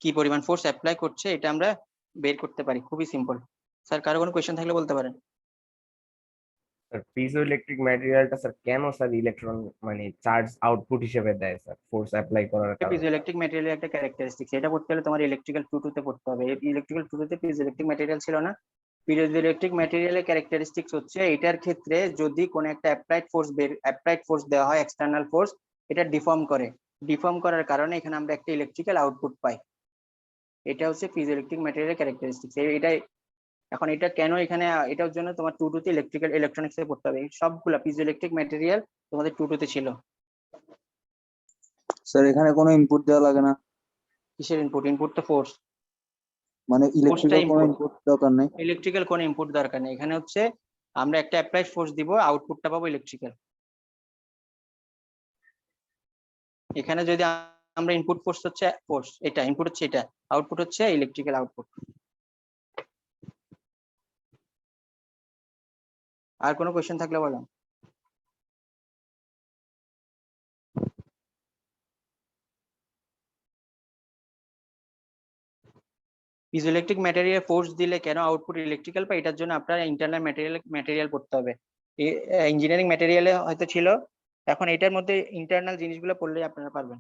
কি পরিমাণ ফোর্স অ্যাপ্লাই করছে এটা আমরা বের করতে পারি, খুবই সিম্পল। স্যার কারো কোনো কোয়েশ্চেন থাকলে বলতে পারেন। স্যার পিজোইলেকট্রিক ম্যাটেরিয়ালটা স্যার কেন স্যার ইলেকট্রন মানে চার্জ আউটপুট হিসেবে দেয় স্যার ফোর্স অ্যাপ্লাই করার কারণে? পিজোইলেকট্রিক ম্যাটেরিয়ালের একটা ক্যারেক্টারিস্টিক্স, এটা পড়তে হলে তোমার ইলেকট্রিক্যাল 2 তে পড়তে হবে। ইলেকট্রিক্যাল 2 তে পিজোইলেকট্রিক ম্যাটেরিয়াল ছিল না। পিজোইলেকট্রিক ম্যাটেরিয়ালের ক্যারেক্টারিস্টিক্স হচ্ছে এটার ক্ষেত্রে যদি কোনো একটা অ্যাপ্লাইড ফোর্স দেওয়া হয়, এক্সটার্নাল ফোর্স, এটা ডিফর্ম করার কারণে এখানে আমরা একটা ইলেকট্রিক্যাল আউটপুট পাই। এটা হচ্ছে পিজোইলেকট্রিক ম্যাটেরিয়ালের ক্যারেক্টারিস্টিক্স। এটাই এখন এটা কেন এখানে, এটার জন্য তোমার 2 তে ইলেকট্রনিক্সে পড়তে হবে। সবগুলা পিজোইলেকট্রিক ম্যাটেরিয়াল তোমাদের 2 তে ছিল। স্যার এখানে কোনো ইনপুট দেওয়া লাগে না, কিসের ইনপুট? ইনপুট তো ফোর্স, মানে ইলেকট্রিক্যাল কোনো input। ইনপুট দরকার নেই। ইলেকট্রিক্যাল কোনো ইনপুট দরকার নেই, এখানে হচ্ছে আমরা একটা অ্যাপ্লাইড ফোর্স দিব, আউটপুটটা পাবো ইলেকট্রিক্যাল। এখানে যদি আমরা ইনপুট ফোর্স হচ্ছে এটা ইনপুট হচ্ছে এটা, আউটপুট হচ্ছে ইলেকট্রিক্যাল আউটপুট। আর কোনো কোয়েশ্চেন থাকলে বলেন। পিজোইলেকট্রিক ম্যাটেরিয়াল ফোর্স দিলে কেন আউটপুট ইলেকট্রিক্যাল পাই, এটার জন্য আপনার ইন্টারনাল ম্যাটেরিয়াল পড়তে হবে। ইঞ্জিনিয়ারিং ম্যাটেরিয়ালে হয়তো ছিল, এখন এটার মধ্যে ইন্টারনাল জিনিসগুলো পড়লে আপনারা পারবেন।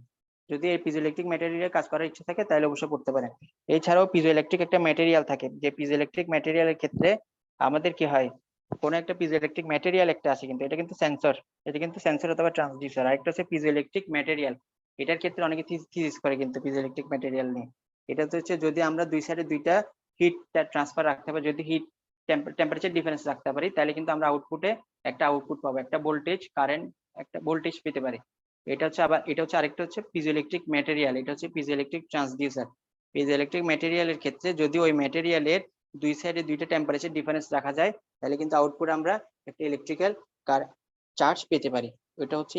যদি এই পিজোইলেকট্রিক ম্যাটেরিয়ালে কাজ করার ইচ্ছা থাকে তাহলে অবশ্যই পড়তে পারেন। এছাড়াও পিজোইলেকট্রিক একটা ম্যাটেরিয়াল থাকে, যে পিজোইলেকট্রিক ম্যাটেরিয়ালের ক্ষেত্রে আমাদের কি হয়, কোন একটা পিজোইলেকট্রিক ম্যাটেরিয়াল একটা আছে, কিন্তু এটা কিন্তু সেন্সর, অথবা ট্রান্সডিউসার। আর একটা হচ্ছে পিজোইলেকট্রিক ম্যাটেরিয়াল, এটার ক্ষেত্রে অনেকে থিসিস করে কিন্তু পিজোইলেকট্রিক ম্যাটেরিয়াল নিয়ে। এটা হচ্ছে যদি আমরা দুই সাইডে দুইটা হিট ট্রান্সফার রাখতে পারি, যদি হিট টেম্পারেচার ডিফারেন্স রাখতে পারি, তাহলে কিন্তু আমরা আউটপুটে একটা আউটপুট পাবো, একটা ভোল্টেজ কারেন্ট, একটা ভোল্টেজ পেতে পারি। এটা হচ্ছে আরেকটা হচ্ছে পিজোইলেকট্রিক ম্যাটেরিয়াল, এটা হচ্ছে পিজোইলেকট্রিক ট্রান্সডিউসার। পিজোইলেকট্রিক ম্যাটেরিয়ালের ক্ষেত্রে যদি ওই ম্যাটেরিয়ালের দুই সাইডে দুইটা টেম্পারেচার ডিফারেন্স রাখা যায়, তাহলে কিন্তু আউটপুট আমরা একটা ইলেকট্রিক্যাল চার্জ পেতে পারি। এটা হচ্ছে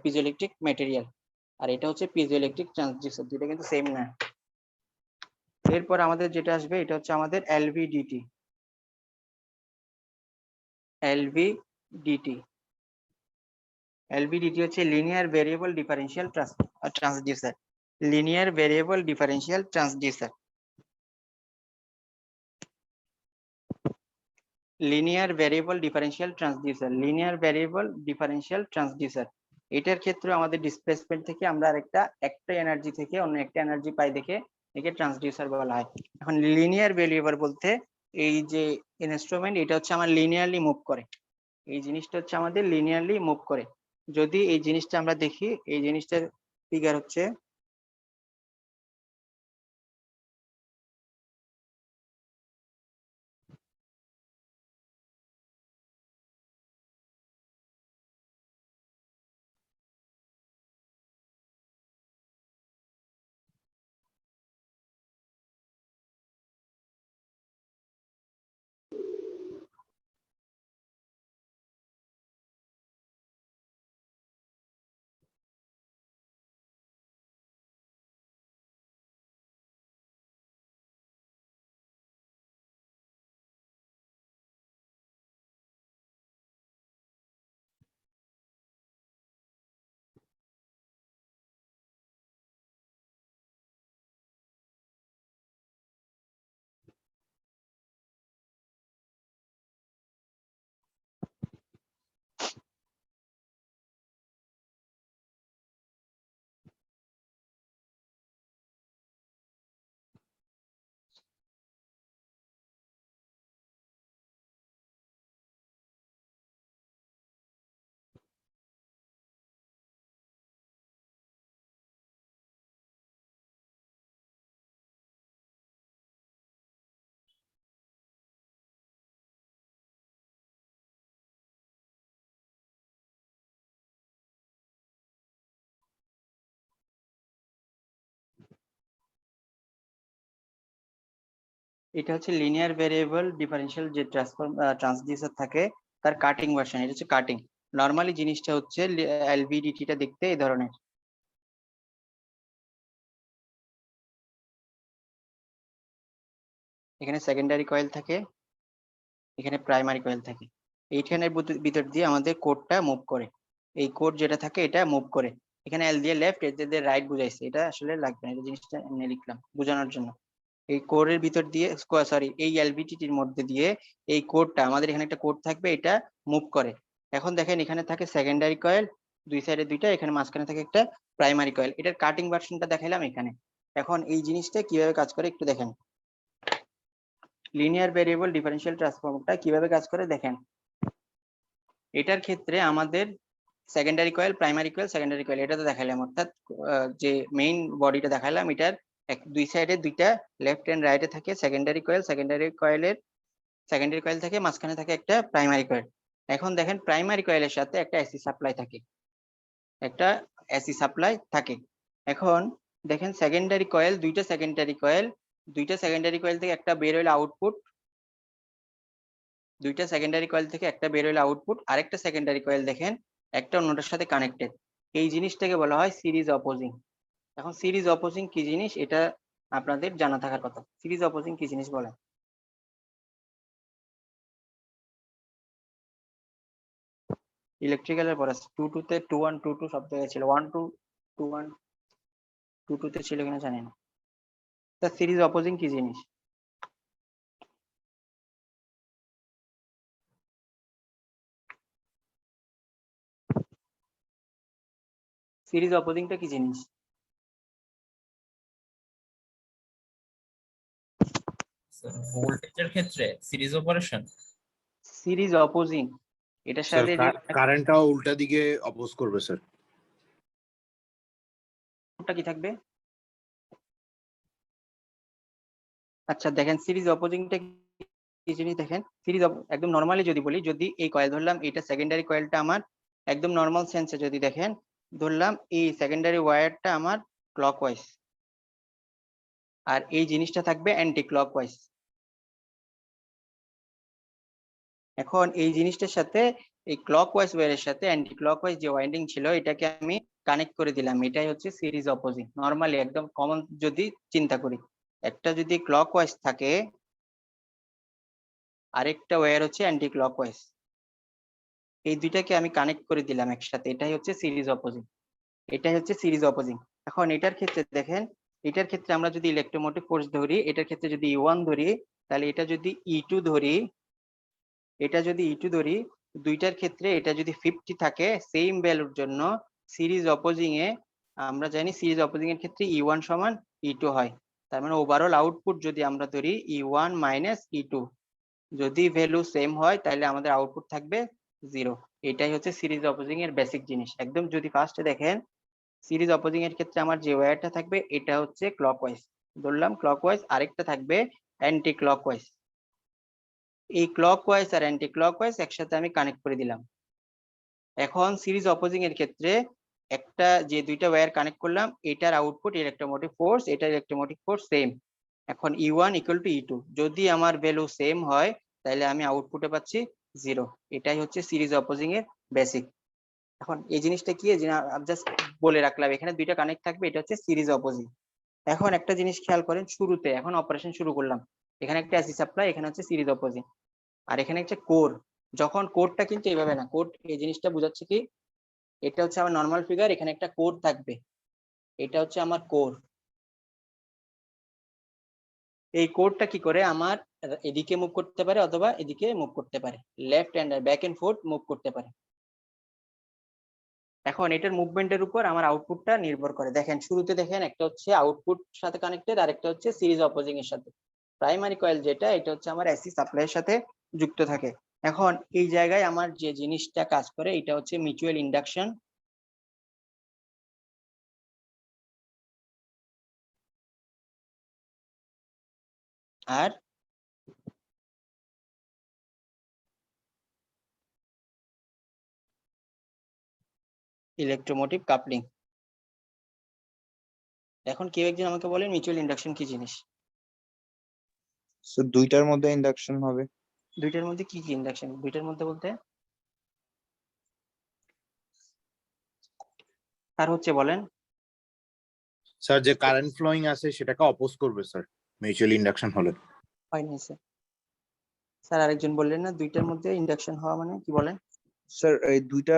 পিজোইলেকট্রিক ম্যাটেরিয়াল, আর এটা হচ্ছে পিজোইলেকট্রিক ট্রান্সডিউসার, দুটো কিন্তু সেম না। এরপর আমাদের যেটা আসবে এটা হচ্ছে আমাদের এলভিডিটি। এলভিডিটি হচ্ছে linear variable differential transducer. Linear variable differential transducer, linear variable differential transducer, linear variable differential transducer. এটার ক্ষেত্রে আমাদের ডিসপ্লেসমেন্ট থেকে আমরা একটা এনার্জি থেকে অন্য একটা এনার্জি পাই, দেখে একে ট্রান্সডিউসার বলা হয়। এখন লিনিয়ার ভেরিয়েবল বলতে এই যে ইনস্ট্রুমেন্ট, এটা হচ্ছে আমার লিনিয়ারলি মুভ করে, এই জিনিসটা হচ্ছে আমাদের লিনিয়ারলি মুভ করে। যদি এই জিনিসটা আমরা দেখি, এই জিনিসটার ফিগার হচ্ছে এটা হচ্ছে লিনিয়ার ভেরিয়েবল ডিফারেনশিয়াল যে ট্রান্সডিউসার থাকে তার কাটিং ভার্সন, এটা হচ্ছে কাটিং। নরমালি জিনিসটা হচ্ছে এলভিডিটিটা দেখতে এই ধরনের। এখানে সেকেন্ডারি কয়েল থাকে, এখানে প্রাইমারি কয়েল থাকে। এইখানের ভিতর দিয়ে আমাদের কোডটা মুভ করে, এই কোড যেটা থাকে এটা মুভ করে। এখানে এল দিয়ে লেফট, এল দিয়ে রাইট বুঝাইছে, এটা আসলে লাগবে না, এই জিনিসটা এমনি লিখলাম বোঝানোর জন্য। এই কোডের ভিতর দিয়ে সরি এই এলভিটিটির মধ্যে দিয়ে এই কোডটা, আমাদের এখানে একটা কোড থাকবে, এটা মুভ করে। এখন দেখেন এখানে থাকে সেকেন্ডারি কয়েল, দুই সাইডে দুইটা, এখানে মাঝখানে থাকে একটা প্রাইমারি কয়েল। এটার কাটিং ভার্সনটা দেখাইলাম এখানে। এখন এই জিনিসটা কিভাবে কাজ করে একটু দেখেন। লিনিয়ার ভেরিয়েবল ডিফারেনশিয়াল ট্রান্সফর্মটা কিভাবে কাজ করে দেখেন। এটার ক্ষেত্রে আমাদের secondary coil, primary coil, secondary coil এটা তো দেখাইলাম, অর্থাৎ যে মেইন বডিটা দেখাইলাম, এটার দুই সাইডে দুইটা লেফট এন্ড রাইটে থাকে সেকেন্ডারি কয়েল, সেকেন্ডারি কয়েল থাকে, মাঝখানে থাকে একটা প্রাইমারি কয়েল। এখন দেখেন প্রাইমারি কয়েলের সাথে একটা এসি সাপ্লাই থাকে, এখন দেখেন সেকেন্ডারি কয়েল, দুইটা সেকেন্ডারি কয়েল থেকে একটা বের হইলো আউটপুট, আরেকটা সেকেন্ডারি কয়েল দেখেন একটা অন্যটার সাথে কানেক্টেড। এই জিনিসটাকে বলা হয় সিরিজ অপোজিং। এখন সিরিজ অপোজিং কি জিনিস এটা আপনাদের জানা থাকার কথা। সিরিজ অপোজিং কি জিনিস বলেন? ইলেকট্রিক্যালের পরে 2 তে 21 22 সব জায়গায় ছিল, 1 2 21 22 তে ছিল কিনা জানি না। তা সিরিজ অপোজিং কি জিনিস? সিরিজ অপোজিংটা কি জিনিস? ভোল্টেজের ক্ষেত্রে সিরিজ অপারেশন। সিরিজ অপোজিং এটার স্যার সাথে কারেন্টটাও উল্টা দিকে অপোজ করবে স্যার। টা কি থাকবে? আচ্ছা দেখেন সিরিজ অপোজিংটা কি জিনিস দেখেন। সিরিজ একদম নরমালি যদি বলি, যদি এই কয়েল ধরলাম, এটা সেকেন্ডারি কয়েলটা আমার একদম নরমাল সেন্সে যদি দেখেন, ধরলাম এই সেকেন্ডারি ওয়্যারটা আমার ক্লকওয়াইজ, আর এই জিনিসটা থাকবে অ্যান্টি ক্লকওয়াইজ। এখন এই জিনিসটার সাথে এই ক্লকওয়াইজ ওয়্যারের সাথে অ্যান্টি ক্লকওয়াইজ যে ওয়াইন্ডিং ছিল এটাকে আমি কানেক্ট করে দিলাম, এটাই হচ্ছে সিরিজ অপোজিং। নরমালি একদম কমন যদি চিন্তা করি, একটা যদি ক্লকওয়াইজ থাকে আরেকটা ওয়্যার হচ্ছে অ্যান্টি ক্লকওয়াইজ, এই দুইটাকে আমি কানেক্ট করে দিলাম একসাথে, এটাই হচ্ছে সিরিজ অপোজিং। এখন এটার ক্ষেত্রে দেখেন, এটার ক্ষেত্রে আমরা যদি ইলেকট্রোমোটিভ ফোর্স ধরি, এটার ক্ষেত্রে যদি E1 ধরি, তাহলে এটা যদি E2 ধরি, দুইটার ক্ষেত্রে এটা যদি 50 থাকে সেম ভ্যালুর জন্য, সিরিজ অপোজিং এ আমরা জানি সিরিজ অপোজিং এর ক্ষেত্রে E1 সমান E2 হয়। তার মানে ওভারঅল আউটপুট যদি আমরা ধরি E1 মাইনাস E2, যদি ভ্যালু সেম হয় তাহলে আমাদের আউটপুট থাকবে 0। এটাই হচ্ছে সিরিজ অপোজিং এর বেসিক জিনিস। একদম যদি ফার্স্টে দেখেন সিরিজ অপোজিং এর ক্ষেত্রে আমার যে ওয়্যারটা থাকবে এটা হচ্ছে ক্লকওয়াইজ, ধরলাম ক্লকওয়াইজ, আরেকটা থাকবে অ্যান্টি ক্লকওয়াইজ। এই ক্লকওয়াইজ আর অ্যান্টি ক্লকওয়াইজ একসাথে আমি কানেক্ট করে দিলাম। এখন সিরিজ অপোজিং এর ক্ষেত্রে একটা যে দুইটা ওয়্যার কানেক্ট করলাম, এটার আউটপুট ইলেকট্রোমোটিভ ফোর্স, এটার ইলেকট্রোমোটিভ ফোর্স সেম। এখন E1 ইকুয়াল টু E2, যদি আমার ভ্যালু সেম হয় তাহলে আমি আউটপুটে পাচ্ছি 0। এটাই হচ্ছে সিরিজ অপোজিং এর বেসিক। এখন এই জিনিসটা কি জাস্ট বলে রাখলাম, এখানে দুইটা কানেক্ট থাকবে, এটা হচ্ছে সিরিজ অপোজিং। এখন একটা জিনিস খেয়াল করেন, শুরুতে এখন অপারেশন শুরু করলাম, এখানে একটা এসি সাপ্লাই, এখানে হচ্ছে সিরিজ অপোজিং, আর এখানে হচ্ছে কোর। যখন কোডটা কিন্তু এইভাবে না, কোড এই জিনিসটা বোঝাচ্ছে কি, এটা হচ্ছে আমার নর্মাল ফিগার, এখানে একটা কোড থাকবে, এটা হচ্ছে আমার কোর। এই কোডটা কি করে আমার এদিকে মুভ করতে পারে অথবা এদিকে মুভ করতে পারে, left and back and forth move করতে পারে। এখন এটার মুভমেন্টের উপর আমার আউটপুটটা নির্ভর করে। দেখেন শুরুতে দেখেন একটা হচ্ছে আউটপুট সাথে কানেক্টেড, আর একটা হচ্ছে সিরিজ অপোজিং এর সাথে। প্রাইমারি কয়েল যেটা, এটা হচ্ছে আমার এসি সাপ্লাইয়ের সাথে যুক্ত থাকে। এখন এই জায়গায় আমার যে জিনিসটা কাজ করে এটা হচ্ছে মিউচুয়াল ইন্ডাকশন, আর ইলেকট্রোমোটিভ কাপলিং। এখন কেউ একজন আমাকে বলেন মিউচুয়াল ইন্ডাকশন কি জিনিস? সো দুইটার মধ্যে ইন্ডাকশন হবে। দুইটার মধ্যে কি কি ইন্ডাকশন? দুইটার মধ্যে বলতে আর হচ্ছে বলেন। স্যার যে কারেন্ট ফ্লোয়িং আছে সেটাকে অপোজ করবে স্যার মিউচুয়াল ইন্ডাকশন হলে। হয়নি স্যার। স্যার আরেকজন বললেন না দুইটার মধ্যে ইন্ডাকশন হওয়া মানে কি বলেন? স্যার এই দুইটা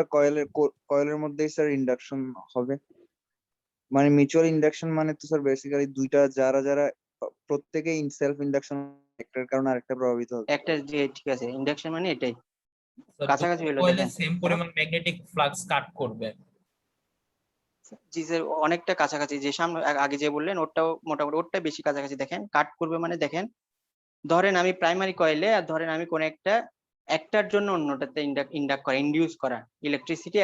কয়েলের মধ্যেই স্যার ইন্ডাকশন হবে, মানে মিউচুয়াল ইন্ডাকশন মানে তো স্যার বেসিক্যালি দুইটা যারা যারা প্রত্যেকে ইন সেলফ ইন্ডাকশন একটার কারণে আরেকটা প্রভাবিত হবে। একটা যে ঠিক আছে ইন্ডাকশন মানে এটাই So, কাছাকাছি হলো কয়েলে দেখেন। সেম পরিমাণ ম্যাগনেটিক ফ্লাক্স কাট করবে। জি স্যার অনেকটা কাছাকাছি, যে সামনে আগে যে বললেন ওটাও মোটামুটি ওরটা বেশি কাছাকাছি। দেখেন কাট করবে মানে দেখেন ধরেন আমি প্রাইমারি কয়েলে আর ধরেন আমি কোন একটার জন্য অন্যটাতে ইন্ডাক্ট করা ইনডিউস করা ইলেকট্রিসিটি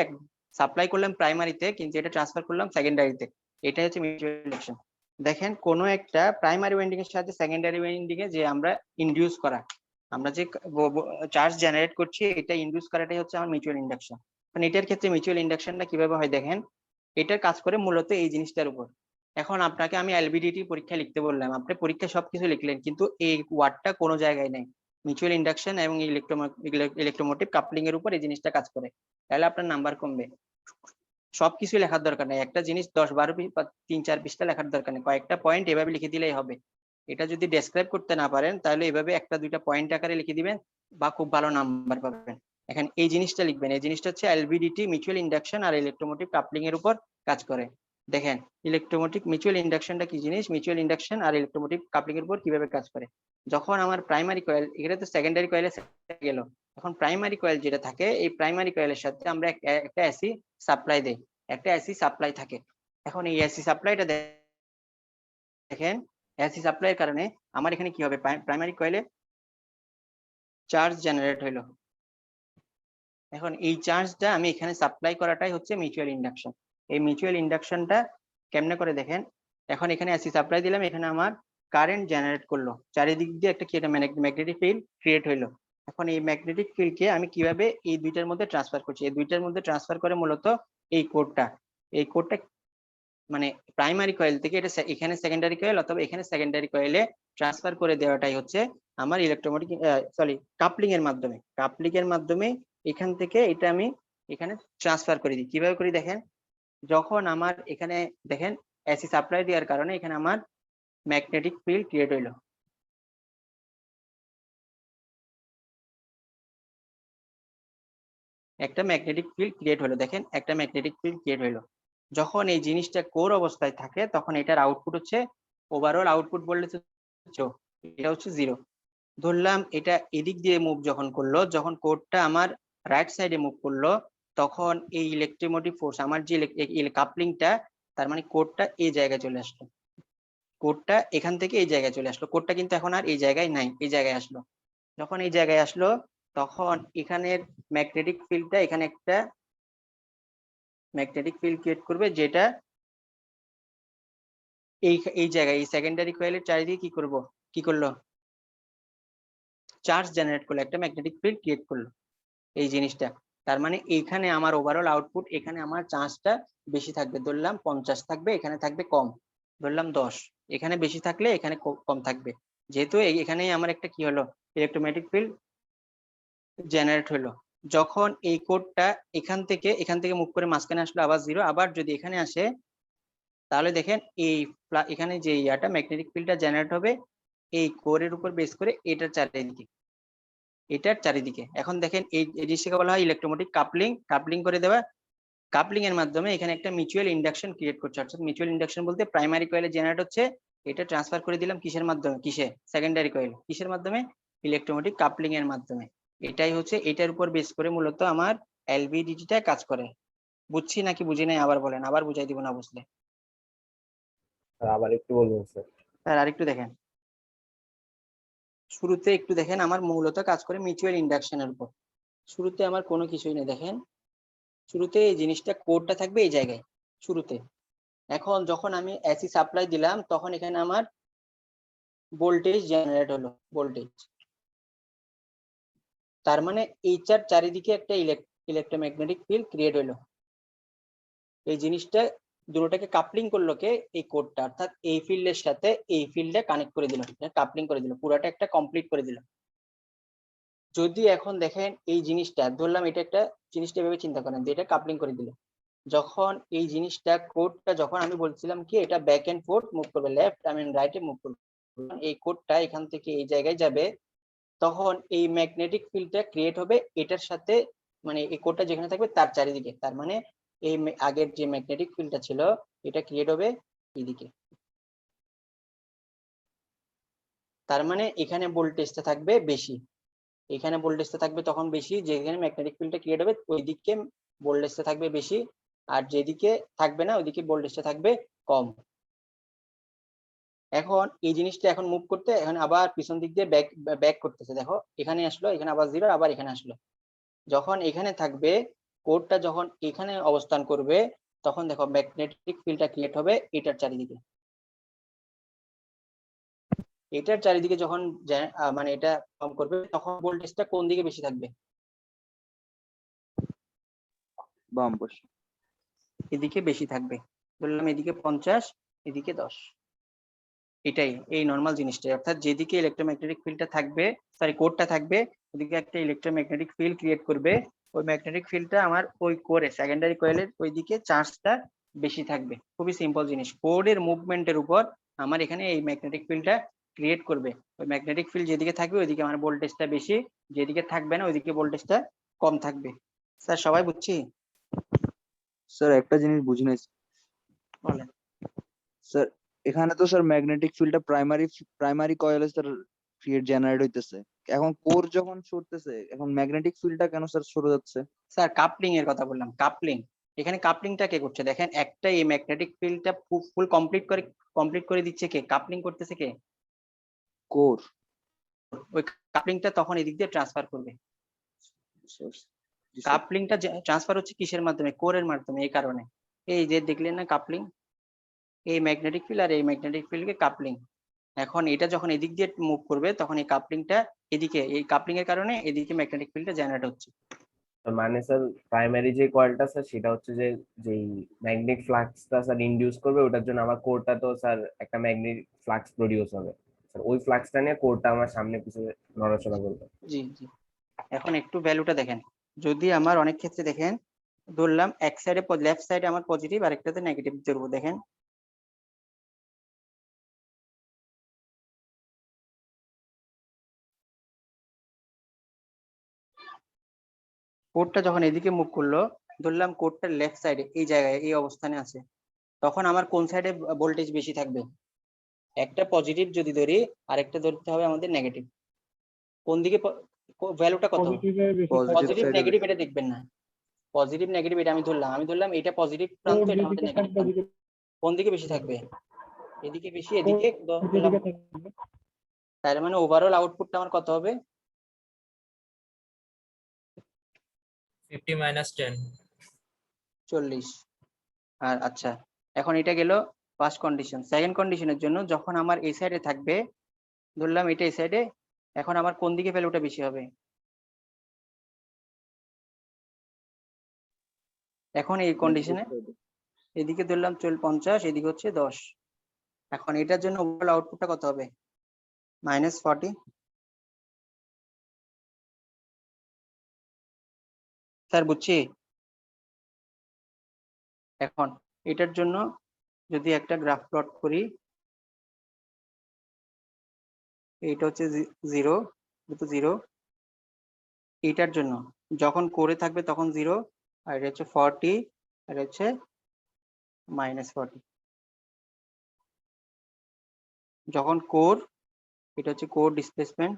সাপ্লাই করলাম প্রাইমারিতে কিন্তু এটা ট্রান্সফার করলাম সেকেন্ডারিতে, এটাই হচ্ছে মিউচুয়াল ইন্ডাকশন। দেখেন কোন একটা প্রাইমারি ওয়াইন্ডিং এর সাথে সেকেন্ডারি ওয়াইন্ডিং এ যে আমরা ইনডিউস করা আমরা যে চার্জ জেনারেট করছি এটা ইনডিউস করাটাই হচ্ছে আমার মিউচুয়াল ইন্ডাকশন। মানে এটার ক্ষেত্রে মিউচুয়াল ইন্ডাকশনটা কিভাবে হয় দেখেন, এটার কাজ করে মূলত এই জিনিসটার উপর। এখন আপনাকে আমি এলভিডিটি পরীক্ষা লিখতে বললাম, আপনি পরীক্ষা সবকিছু লিখলেন কিন্তু এই ওয়ার্ডটা কোনো জায়গায় নেই। মিউচুয়াল ইন্ডাকশন এবং ইলেকট্রোমোটিভ কাপলিং এর উপর এই জিনিসটা কাজ করে, তাহলে আপনার নাম্বার কমবে। সবকিছু লেখার দরকার নেই, একটা জিনিস 10-12 3-4 পৃষ্ঠা লেখার দরকার নেই, কয়েকটা পয়েন্ট এভাবে লিখে দিলেই হবে। এটা যদি ডেসক্রাইব করতে না পারেন তাহলে এভাবে একটা দুইটা পয়েন্ট আকারে লিখে দিবেন বা খুব ভালো নাম্বার পাবেন। এখন এই জিনিসটা লিখবেন, এই জিনিসটা হচ্ছে এলভিডিটি মিউচুয়াল ইন্ডাকশন আর ইলেকট্রোমোটিভ কাপলিং এর উপর কাজ করে। দেখেন ইলেকট্রোমোটিভ মিউচুয়াল ইন্ডাকশনটা কি জিনিস, মিউচুয়াল ইন্ডাকশন আর ইলেকট্রোমোটিভ কাপলিং এর উপর কিভাবে কাজ করে। যখন আমার প্রাইমারি কয়েল, এখানে তো সেকেন্ডারি কয়েলে গেল, এখন প্রাইমারি কয়েল যেটা থাকে এই প্রাইমারি কয়েলের সাথে আমরা একটা এসি সাপ্লাই দেই, একটা এসি সাপ্লাই থাকে। এখন এই এসি সাপ্লাইটা দেখেন, এসি সাপ্লাইয়ের কারণে আমার এখানে কি হবে, প্রাইমারি কয়েলে চার্জ জেনারেট হইলো। এখন এই চার্জটা আমি এখানে সাপ্লাই করাটাই হচ্ছে মিউচুয়াল ইন্ডাকশন। এই মিউচুয়াল ইন্ডাকশনটা কেমনে করে দেখেন, এখন এখানে এসি সাপ্লাই দিলাম, এখানে আমার কারেন্ট জেনারেট করলো, চারিদিক দিয়ে একটা কি এটা ম্যাগনেটিক ফিল্ড ক্রিয়েট হইলো। এখন এই ম্যাগনেটিক ফিল্ডকে আমি কিভাবে এই দুইটার মধ্যে ট্রান্সফার করছি, এই দুইটার মধ্যে ট্রান্সফার করে মূলত এই কোডটা মানে প্রাইমারি কয়েল থেকে এটা এখানে সেকেন্ডারি কয়েল অথবা এখানে সেকেন্ডারি কয়েলে ট্রান্সফার করে দেওয়াটাই হচ্ছে আমার ইলেকট্রোমোটিভ কাপলিং এর মাধ্যমে। কাপলিং এর মাধ্যমে এখান থেকে এটা আমি এখানে ট্রান্সফার করে দিই। কিভাবে করি দেখেন, যখন আমার এখানে দেখেন এসি সাপ্লাই দেওয়ার কারণে এখানে আমার ম্যাগনেটিক ফিল্ড ক্রিয়েট হইলো, একটা ম্যাগনেটিক ফিল্ড ক্রিয়েট হলো, দেখেন একটা ম্যাগনেটিক ফিল্ড ক্রিয়েট হইলো। যখন এই জিনিসটা কোর অবস্থায় থাকে তখন এটার আউটপুট হচ্ছে ওভারঅল আউটপুট বললে তো এটা হচ্ছে 0। ধরলাম এটা এদিক দিয়ে মুভ যখন করলো, যখন কোরটা আমার রাইট সাইডে মুভ করলো তখন এই ইলেকট্রোমোটিভ ফোর্স আমার যে কাপলিংটা, তার মানে কোরটা এই জায়গায় চলে আসলো, কোরটা এখান থেকে এই জায়গায় চলে আসলো, কোরটা কিন্তু এখন আর এই জায়গায় নাই, এই জায়গায় আসলো। যখন এই জায়গায় আসলো তখন এখানের ম্যাগনেটিক ফিল্ডটা এখানে একটা ম্যাগনেটিক ফিল্ড ক্রিয়েট করবে, যেটা এই জায়গায় এই সেকেন্ডারি কয়েলের চারিদিকে কি করলো চার্জ জেনারেট করলো, একটা ম্যাগনেটিক ফিল্ড ক্রিয়েট করলো এই জিনিসটা। তার মানে এইখানে আমার ওভারঅল আউটপুট, এখানে আমার চার্জটা বেশি থাকবে, ধরলাম 50 থাকবে, এখানে থাকবে কম, ধরলাম 10, এখানে বেশি থাকলে এখানে কম থাকবে। যেহেতু এখানেই আমার একটা কি হলো ইলেকট্রোম্যাগনেটিক ফিল্ড জেনারেট হলো। যখন এই কোডটা এখান থেকে মুভ করে মাঝখানে আসলো আবার 0, আবার যদি এখানে আসে তাহলে দেখেন এই এখানে যে ইয়াটা ম্যাগনেটিক ফিল্ডটা জেনারেট হবে এই কোরের উপর বেস করে এটার চারিদিকে। এখন দেখেন এই জিনিসটাকে বলা হয় ইলেকট্রোমোটিভ কাপলিং করে দেওয়া। কাপলিং এর মাধ্যমে এখানে একটা মিউচুয়াল ইন্ডাকশন ক্রিয়েট করছে, অর্থাৎ মিউচুয়াল ইন্ডাকশন বলতে প্রাইমারি কয়েলে জেনারেট হচ্ছে, এটা ট্রান্সফার করে দিলাম কিসের মাধ্যমে, সেকেন্ডারি কয়েল, কিসের মাধ্যমে, ইলেকট্রোমোটিভ কাপলিং এর মাধ্যমে। এটাই হচ্ছে, এটার উপর বেস করে মূলত আমার এলভিডিটিটা কাজ করে। বুঝছি নাকি বুঝি নাই আবার বলেন, আবার বুঝাই দিব না বুঝলে। আবার একটু বলবেন স্যার? স্যার আরেকটু দেখেন, শুরুতে একটু দেখেন আমার মূলত কাজ করে মিউচুয়াল ইন্ডাকশনের উপর। শুরুতে আমার কোনো কিছুই নেই, দেখেন শুরুতে এই জিনিসটা কোডটা থাকবে এই জায়গায় শুরুতে। এখন যখন আমি এসি সাপ্লাই দিলাম তখন এখানে আমার ভোল্টেজ জেনারেট হলো, ভোল্টেজ, তার মানে এইটার চারিদিকে একটা ইলেকট্রোম্যাগনেটিক ফিল্ড ক্রিয়েট হলো। এই জিনিসটা দুটোটাকে কাপলিং করলো কে এই কোডটা, অর্থাৎ এই ফিল্ডের সাথে এই ফিল্ডে কানেক্ট করে দিল, কাপলিং করে দিল, পুরাটা একটা কমপ্লিট করে দিল। যদি এখন দেখেন এই জিনিসটা ধরলাম, এটা একটা জিনিসটা এভাবে চিন্তা করেন যে এটা কাপলিং করে দিল, যখন এই জিনিসটা কোডটা যখন আমি বলছিলাম কি এটা ব্যাক এন্ড ফোর্থ মুভ করবে, লেফট আই মিন রাইটে মুভ করবে, এই কোডটা এখান থেকে এই জায়গায় যাবে, তখন এই ম্যাগনেটিক ফিল্ডটা ক্রিয়েট হবে এটার সাথে, মানে এই কোডটা যেখানে থাকবে তার চারিদিকে, তার মানে এই আগের যে ম্যাগনেটিক ফিল্ডটা ছিল এটা ক্রিয়েট হবে এইদিকে, তার মানে এখানে ভোল্টেজটা থাকবে বেশি, এখানে ভোল্টেজটা থাকবে তখন বেশি, যেখানে ম্যাগনেটিক ফিল্ডটা ক্রিয়েট হবে ওইদিকে ভোল্টেজটা থাকবে বেশি, আর যেদিকে থাকবে না ওইদিকে ভোল্টেজটা থাকবে কম। এখন এই জিনিসটা এখন মুভ করতে এখন আবার পিছন দিক দিয়ে ব্যাক ব্যাক করতেছে, দেখো এখানে আসলো, এখানে আবার জিরো, আবার এখানে আসলো, যখন এখানে থাকবে কোডটা যখন এখানে অবস্থান করবে তখন দেখো ম্যাগনেটিক ফিল্ডটা ক্রিয়েট হবে এটার চারিদিকে, এটার চারিদিকে যখন মানে এটা কম করবে তখন ভোল্টেজটা কোন দিকে বেশি থাকবে, বাম পাশে। এদিকে বেশি থাকবে, বললাম এদিকে 50 এদিকে 10, এটাই এই নর্মাল জিনিসটাই, অর্থাৎ যেদিকে ইলেকট্রোম্যাগনেটিক ফিল্ডটা থাকবে, সরি কোডটা থাকবে, ওদিকে একটা ইলেকট্রোম্যাগনেটিক ফিল্ড ক্রিয়েট করবে, ওই ম্যাগনেটিক ফিল্ডটা আমার ওই কোরে সেকেন্ডারি কয়েলের ওইদিকে চার্জটা বেশি থাকবে। খুবই সিম্পল জিনিস, কোডের মুভমেন্টের উপর আমার এখানে এই ম্যাগনেটিক ফিল্ডটা ক্রিয়েট করবে, ওই ম্যাগনেটিক ফিল্ড যেদিকে থাকবে ওইদিকে আমার ভোল্টেজটা বেশি, যেদিকে থাকবে না ওইদিকে ভোল্টেজটা কম থাকবে। স্যার সবাই বুঝছি? স্যার একটা জিনিস বুঝি নাই বলেন। স্যার, এখানে তো স্যার ম্যাগনেটিক ফিল্ডটা প্রাইমারি কয়েলে স্যার ক্রিয়েট জেনারেট হইতেছে, এখন কোর যখন সরতেছে এখন ম্যাগনেটিক ফিল্ডটা কেন স্যার সরে যাচ্ছে? স্যার কাপলিং এর কথা বললাম, কাপলিং, এখানে কাপলিংটা কে করছে দেখেন, একটা এই ম্যাগনেটিক ফিল্ডটা ফুল কমপ্লিট করে দিচ্ছে কে, কাপলিং করতেছে কে, কোর। ওই কাপলিংটা তখন এদিক দিয়ে ট্রান্সফার করবে, জি স্যার। কাপলিংটা ট্রান্সফার হচ্ছে কিসের মাধ্যমে, কোরের মাধ্যমে, এই কারণে এই যে দেখলেন না কাপলিং, এই ম্যাগনেটিক ফিল্ড আর এই ম্যাগনেটিক ফিল্ডকে কাপলিং, এখন এটা যখন এদিক দিয়ে মুভ করবে তখন এই কাপলিংটা এদিকে, এই কাপলিং এর কারণে এদিকে ম্যাগনেটিক ফিল্ডটা জেনারেট হচ্ছে। মানে স্যার প্রাইমারি যে কয়েলটা স্যার সেটা হচ্ছে যে যেই ম্যাগনেটিক ফ্লাক্সটা স্যার ইনডিউস করবে ওটার জন্য আমার কোরটা তো স্যার একটা ম্যাগনেটিক ফ্লাক্স প্রডিউস হবে স্যার, ওই ফ্লাক্সটা নিয়ে কোরটা আমার সামনে পিছনে নড়াচড়া করবে। জি জি, এখন একটু ভ্যালুটা দেখেন, যদি আমার অনেক ক্ষেত্রে দেখেন ধরলাম এক সাইডে লেফট সাইডে আমার পজিটিভ আর একটাতে নেগেটিভ ধরবো, দেখেন কোডটা যখন এদিকে মুভ করলো, ধরলাম কোডটা লেফট সাইডে এই জায়গায় এই অবস্থানে আছে, তখন আমার কোন সাইডে ভোল্টেজ বেশি থাকবে, একটা পজিটিভ যদি ধরি আরেকটা ধরতে হবে আমাদের নেগেটিভ, কোন দিকে ভ্যালুটা কত, পজিটিভে বেশি Positive পজিটিভ side এ নেগেটিভ এটা দেখবেন না, পজিটিভ নেগেটিভ এটা আমি ধরলাম এটা পজিটিভ প্রান্ত, এটা আমাদের যেদিকে নেগেটিভ থাকবে প্রান্ত, ওদিকে কোন দিকে বেশি থাকবে, এদিকে বেশি, কোর এদিকে ধরলাম, যেদিকে থাকবে তার মানে ওভারঅল আউটপুটটা আমার কত হবে, 50 minus 10। 40। আর আচ্ছা, এখন এটা গেল ফার্স্ট কন্ডিশন, সেকেন্ড কন্ডিশনের জন্য যখন আমার এই সাইডে থাকবে, ধরলাম এটা এই সাইডে, এখন আমার কোন দিকে ভ্যালুটা বেশি হবে, এখন এই কন্ডিশনে এদিকে ধরলাম 50, এদিকে হচ্ছে 10, এখন এটার জন্য ওভারঅল আউটপুটটা কত হবে, -40। স্যার বুঝছি, এখন এটার জন্য যদি একটা গ্রাফ প্লট করি, এইটা হচ্ছে 0, এটা 0, এটার জন্য যখন করে থাকবে তখন 0, আর এটা হচ্ছে 40, আর হচ্ছে -40, যখন কোর, এটা হচ্ছে কোর ডিসপ্লেসমেন্ট,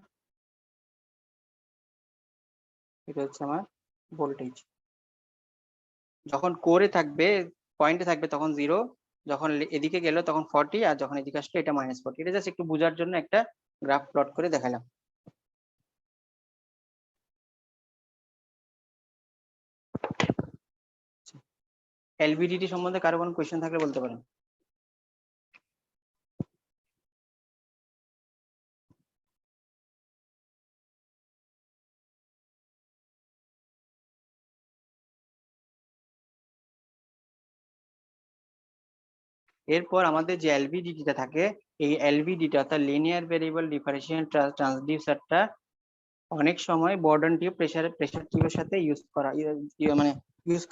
এটা হচ্ছে আমার ভোল্টেজ, যখন কোরে থাকবে পয়েন্টে থাকবে তখন 0, যখন এদিকে গেল তখন 40, আর যখন এদিকে আসলে এটা -40, এটা জাস্ট একটু বোঝার জন্য একটা গ্রাফ প্লট করে দেখালাম। এলভিডিটি সম্বন্ধে কারো কোনো কোয়েশ্চেন থাকলে বলতে পারেন। এরপর আমাদের যে এলভিডিটিটা থাকে, এই এলভিডিটা অর্থাৎ লিনিয়ার ভেরিয়েবল ডিফারেনশিয়াল ট্রান্সডিউসারটা অনেক সময় বর্ডন টিউব প্রেসার টিউবের সাথে ইউজ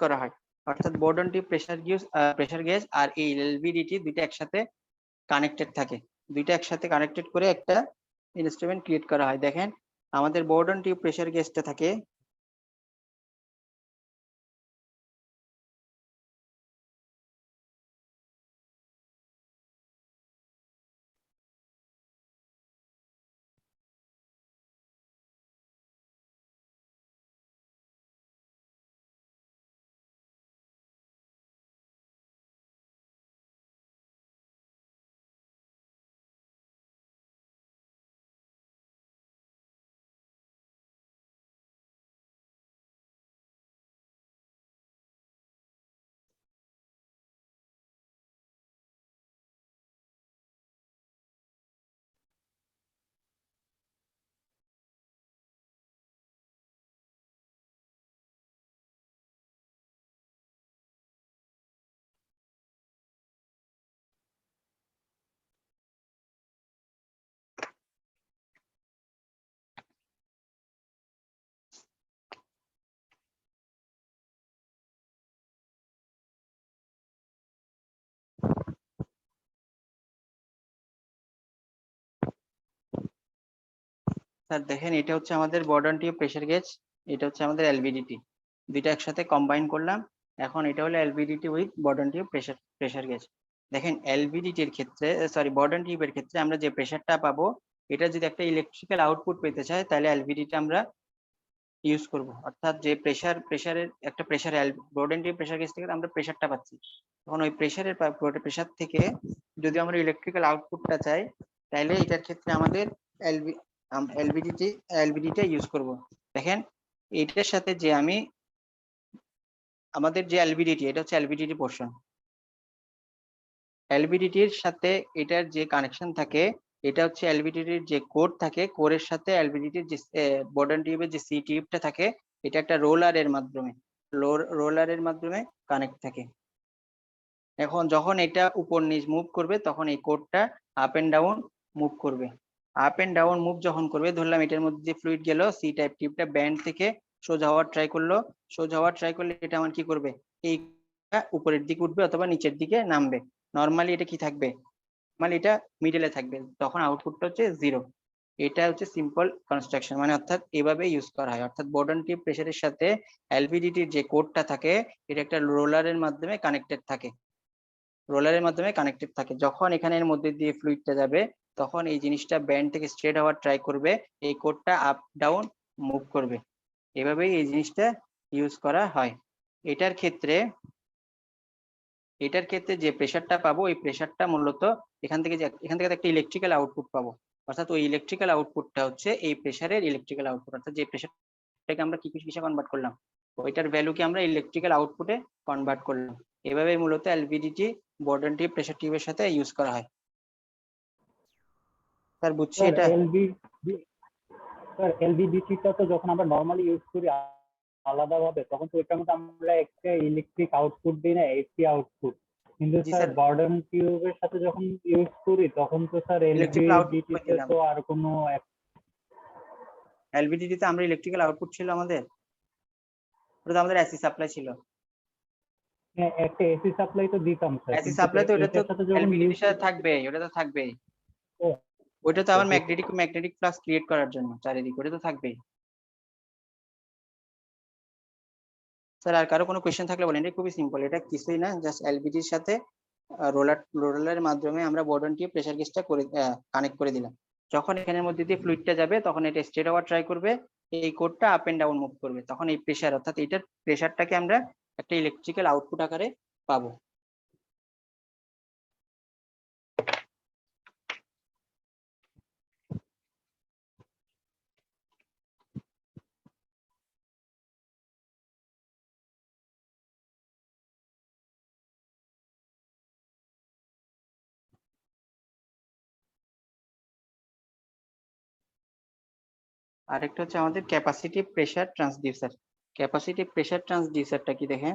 করা হয়। অর্থাৎ বর্ডন টিউব প্রেসার গেজ আর এই এলভিডিটি দুইটা একসাথে কানেক্টেড থাকে, দুইটা একসাথে কানেক্টেড করে একটা ইনস্ট্রুমেন্ট ক্রিয়েট করা হয়। দেখেন আমাদের বর্ডন টিউব প্রেসার গেজটা থাকে, স্যার দেখেন এটা হচ্ছে আমাদের বর্ডন টিউব প্রেসার গেজ, এটা হচ্ছে আমাদের এলভিডিটি, দুইটা একসাথে কম্বাইন করলাম। এখন এটা হলো LVDT with বর্ডন tube pressure gauge. দেখেন এলভিডিটির ক্ষেত্রে, সরি বর্ডন টিউবের ক্ষেত্রে আমরা যে প্রেসারটা পাবো, এটা যদি একটা ইলেকট্রিক্যাল আউটপুট পেতে চাই তাহলে এলভিডিটি আমরা ইউজ করব। অর্থাৎ যে প্রেসারের একটা প্রেসার বর্ডন টিউব প্রেসার গেজ থেকে আমরা প্রেসারটা পাচ্ছি, তখন ওই প্রেসার থেকে যদি আমরা ইলেকট্রিক্যাল আউটপুটটা চাই তাহলে এটার ক্ষেত্রে আমাদের এলভিডিটি ইউজ করব। দেখেন এটার সাথে যে আমাদের যে এলভিডিটি, এটা হচ্ছে এলভিডিটি পোর্শন, এলভিডিটির সাথে এটার যে কানেকশন থাকে, এটা হচ্ছে এলভিডিটির যে কোর থাকে, কোরের সাথে এলভিডিটির যে বর্ডন টিউবের যে সি টিউবটা থাকে, এটা একটা রোলারের মাধ্যমে কানেক্ট থাকে। এখন যখন এটা উপর নিচ মুভ করবে তখন এই কোডটা আপ এন্ড ডাউন মুভ করবে। আপ এন্ড ডাউন মুভ যখন করবে, ধরলাম এটার মধ্যে যে ফ্লুইড গেল, সি টাইপ টিউবটা ব্যান্ড থেকে সোজা হওয়ার ট্রাই করলো, সোজা হওয়ার ট্রাই করলে এটা আমার কি করবে, এই উপরের দিকে উঠবে অথবা নিচের দিকে নামবে। নর্মালি এটা কি থাকবে, মানে এটা মিডলে থাকবে, তখন আউটপুটটা হচ্ছে 0। এটা হচ্ছে সিম্পল কনস্ট্রাকশন, মানে অর্থাৎ এভাবে ইউজ করা হয়। অর্থাৎ বর্ডন টিউব প্রেসারের সাথে এলভিডিটির যে কোডটা থাকে, এটা একটা রোলারের মাধ্যমে কানেক্টেড থাকে। যখন এখানের মধ্যে দিয়ে ফ্লুইডটা যাবে তখন এই জিনিসটা ব্যান্ড থেকে স্ট্রেট হওয়ার ট্রাই করবে, এই কোডটা আপ ডাউন মুভ করবে। এভাবেই এই জিনিসটা ইউজ করা হয়। এটার ক্ষেত্রে যে প্রেসারটা পাবো, ওই প্রেসারটা মূলত এখান থেকে একটা ইলেকট্রিক্যাল আউটপুট পাবো। অর্থাৎ ওই ইলেকট্রিক্যাল আউটপুটটা হচ্ছে এই প্রেসারের ইলেকট্রিক্যাল আউটপুট। অর্থাৎ যে প্রেসারটাকে আমরা কিসে কনভার্ট করলাম, ওইটার ভ্যালুকে আমরা ইলেকট্রিক্যাল আউটপুটে কনভার্ট করলাম। এভাবে মূলত এলভিডিটি বর্ডন টিউব প্রেসার টিউবের সাথে ইউজ করা হয়। স্যার বুঝছি এটা? এলভিডিটিটা তো যখন আমরা নর্মালি ইউজ করি আলাদাভাবে, তখন তো এটার মধ্যে আমরা একটা ইলেকট্রিক আউটপুট দিই না, এসি আউটপুট। কিন্তু জি স্যার স্যার, বর্ডন টিউবের সাথে যখন ইউজ করি তখন তো স্যার ইলেকট্রিক্যাল আউটপুট এলভিডিটিতে তো আর কোনো এলভিডিটিতে আমরা ইলেকট্রিক্যাল আউটপুট ছিল আমাদের, ওটা তো আমাদের এসি সাপ্লাই ছিল। একটা এসি সাপ্লাই তো দিতাম স্যার, এসি কিন্তু সাপ্লাই তো ওটা তো এটার সাথে যখন ইউজ এলভিডিটির সাথে থাকবে, ওটা তো থাকবেই। ওটা তো আবার ম্যাগনেটিক ফ্লাক্স ক্রিয়েট করার জন্য চারিদিকে, ওটা তো থাকবেই। স্যার আর কারো কোনো কোয়েশ্চেন থাকলে বলেন, এটা খুবই সিম্পল, এটা কিছুই না, জাস্ট এলভিডির সাথে রোলারের মাধ্যমে আমরা বর্ডন টিউব প্রেসার গেজটা করে কানেক্ট করে দিলাম। যখন এখানের মধ্যে দিয়ে ফ্লুইডটা যাবে তখন এটা স্ট্রেট হওয়ার ট্রাই করবে, এই কোডটা আপ এন্ড ডাউন মুভ করবে, তখন এই প্রেসার অর্থাৎ এটার প্রেসারটাকে আমরা একটা ইলেকট্রিক্যাল আউটপুট আকারে পাবো। আরেকটা হচ্ছে আমাদের capacitive pressure transducer. Capacitive pressure ট্রান্সডিউসারটা কি দেখেন,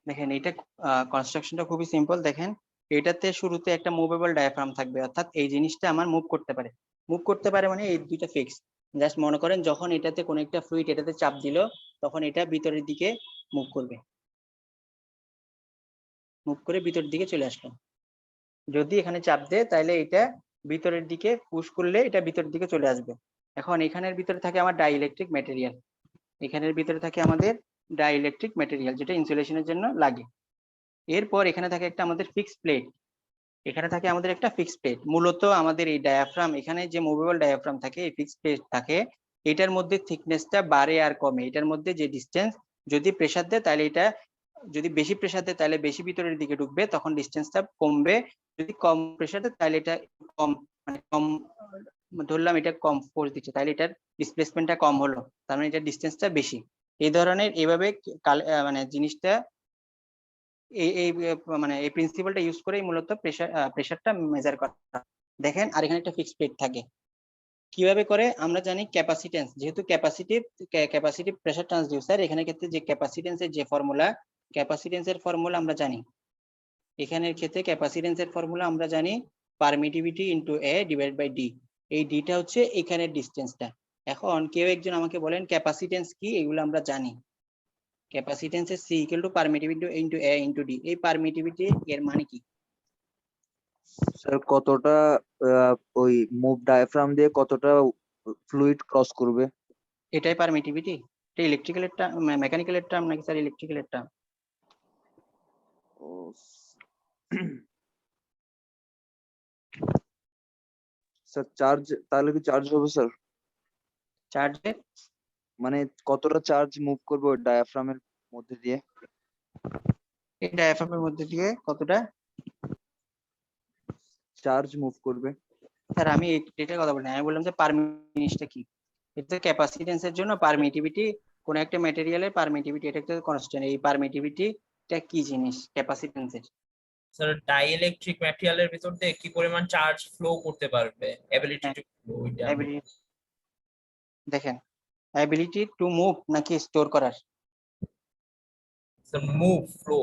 দেখেন এটা কনস্ট্রাকশনটা খুবই সিম্পল। দেখেন এটাতে শুরুতে একটা মুভেবল ডায়াফ্রাম থাকবে, অর্থাৎ এই জিনিসটা আমার মুভ করতে পারে মানে এই দুইটা ফিক্স। জাস্ট মনে করেন যখন এটাতে কোনো একটা ফ্লুইড এটাতে চাপ দিল তখন এটা ভিতরের দিকে মুভ করবে, মুভ করে ভিতরের দিকে চলে আসলো। যদি এখানে চাপ দেয় তাহলে এটা ভিতরের দিকে পুশ করলে এটা ভিতরের দিকে চলে আসবে। এখন এখানের ভিতরে থাকে আমার ডাইইলেকট্রিক ম্যাটেরিয়াল, এখানের ভিতরে থাকে আমাদের ডাইইলেকট্রিক ম্যাটেরিয়াল যেটা ইনসুলেশনের জন্য লাগে। এরপর এখানে থাকে একটা আমাদের ফিক্সড প্লেট, এখানে থাকে আমাদের একটা ফিক্সড প্লেট। মূলত আমাদের এই ডায়াফ্রাম, এখানে যে মুভেবল ডায়াফ্রাম থাকে, এই ফিক্সড প্লেট থাকে, এটার মধ্যে থিকনেসটা বাড়ে আর কমে। এটার মধ্যে যে ডিসটেন্স, যদি প্রেসার দেয় তাহলে এটা, যদি বেশি প্রেসার দেয় তাহলে বেশি ভিতরের দিকে ঢুকবে, তখন ডিসটেন্সটা কমবে। যদি কম প্রেসার দেয় তাহলে এটা কম, মানে কম, ধরলাম এটা কম ফোর্স দিচ্ছে তাহলে এটার ডিসপ্লেসমেন্টটা কম হলো, তার মানে এটার ডিসটেন্সটা বেশি। এই ধরনের এইভাবে মানে জিনিসটা এই মানে এই প্রিন্সিপালটা ইউজ করেই মূলত প্রেসারটা মেজার করা। দেখেন আর এখানে একটা ফিক্সড প্লেট থাকে। কিভাবে করে আমরা জানি ক্যাপাসিটেন্স, যেহেতু ক্যাপাসিটিভ প্রেসার ট্রান্সডিউসার, এখানে ক্ষেত্রে যে ক্যাপাসিটেন্সের যে ফর্মুলা, ক্যাপাসিটেন্সের ফর্মুলা আমরা জানি। এখানের ক্ষেত্রে ক্যাপাসিটেন্সের ফর্মুলা আমরা জানি permittivity into A divide by D. এই ডিটা হচ্ছে এখানের ডিসটেন্সটা। এখন কেউ একজন আমাকে বলেন ক্যাপাসিটেন্স কি, এগুলো আমরা জানি। ক্যাপাসিটেন্স এর C equal to permittivity into A into D. এই পারমিটিভিটি এর মানে কি? স্যার কতটা ওই মুভ ডায়াফ্রাম দিয়ে কতটা ফ্লুইড ক্রস করবে? এটাই পারমিটিভিটি। এটা ইলেকট্রিক্যালের টার্ম, মেকানিক্যালের টার্ম নাকি স্যার ইলেকট্রিক্যালের টার্ম? স্যার চার্জ, তাহলে কি চার্জ হবে স্যার? চার্জের মানে কতটা চার্জ মুভ করবে ওই ডায়াফ্রামের মধ্যে দিয়ে? এই ডায়াফ্রামের মধ্যে দিয়ে কতটা চার্জ মুভ করবে? স্যার আমি এটার কথা বলি, আমি বললাম যে জিনিসটা কি। এটা ক্যাপাসিটেন্সের জন্য পারমিটিভিটি, কোন একটা ম্যাটেরিয়ালের পারমিটিভিটি, এটা একটা কনস্ট্যান্ট। এই পারমিটিভিটিটা কি জিনিস ক্যাপাসিটেন্সের? স্যার ডাইইলেকট্রিক ম্যাটেরিয়ালের ভিতর দিয়ে কি পরিমাণ চার্জ ফ্লো করতে পারবে, এবিলিটি টু ফ্লো, এটা দেখেন অ্যাবিলিটি টু মুভ নাকি স্টোর করার? Sir move, flow.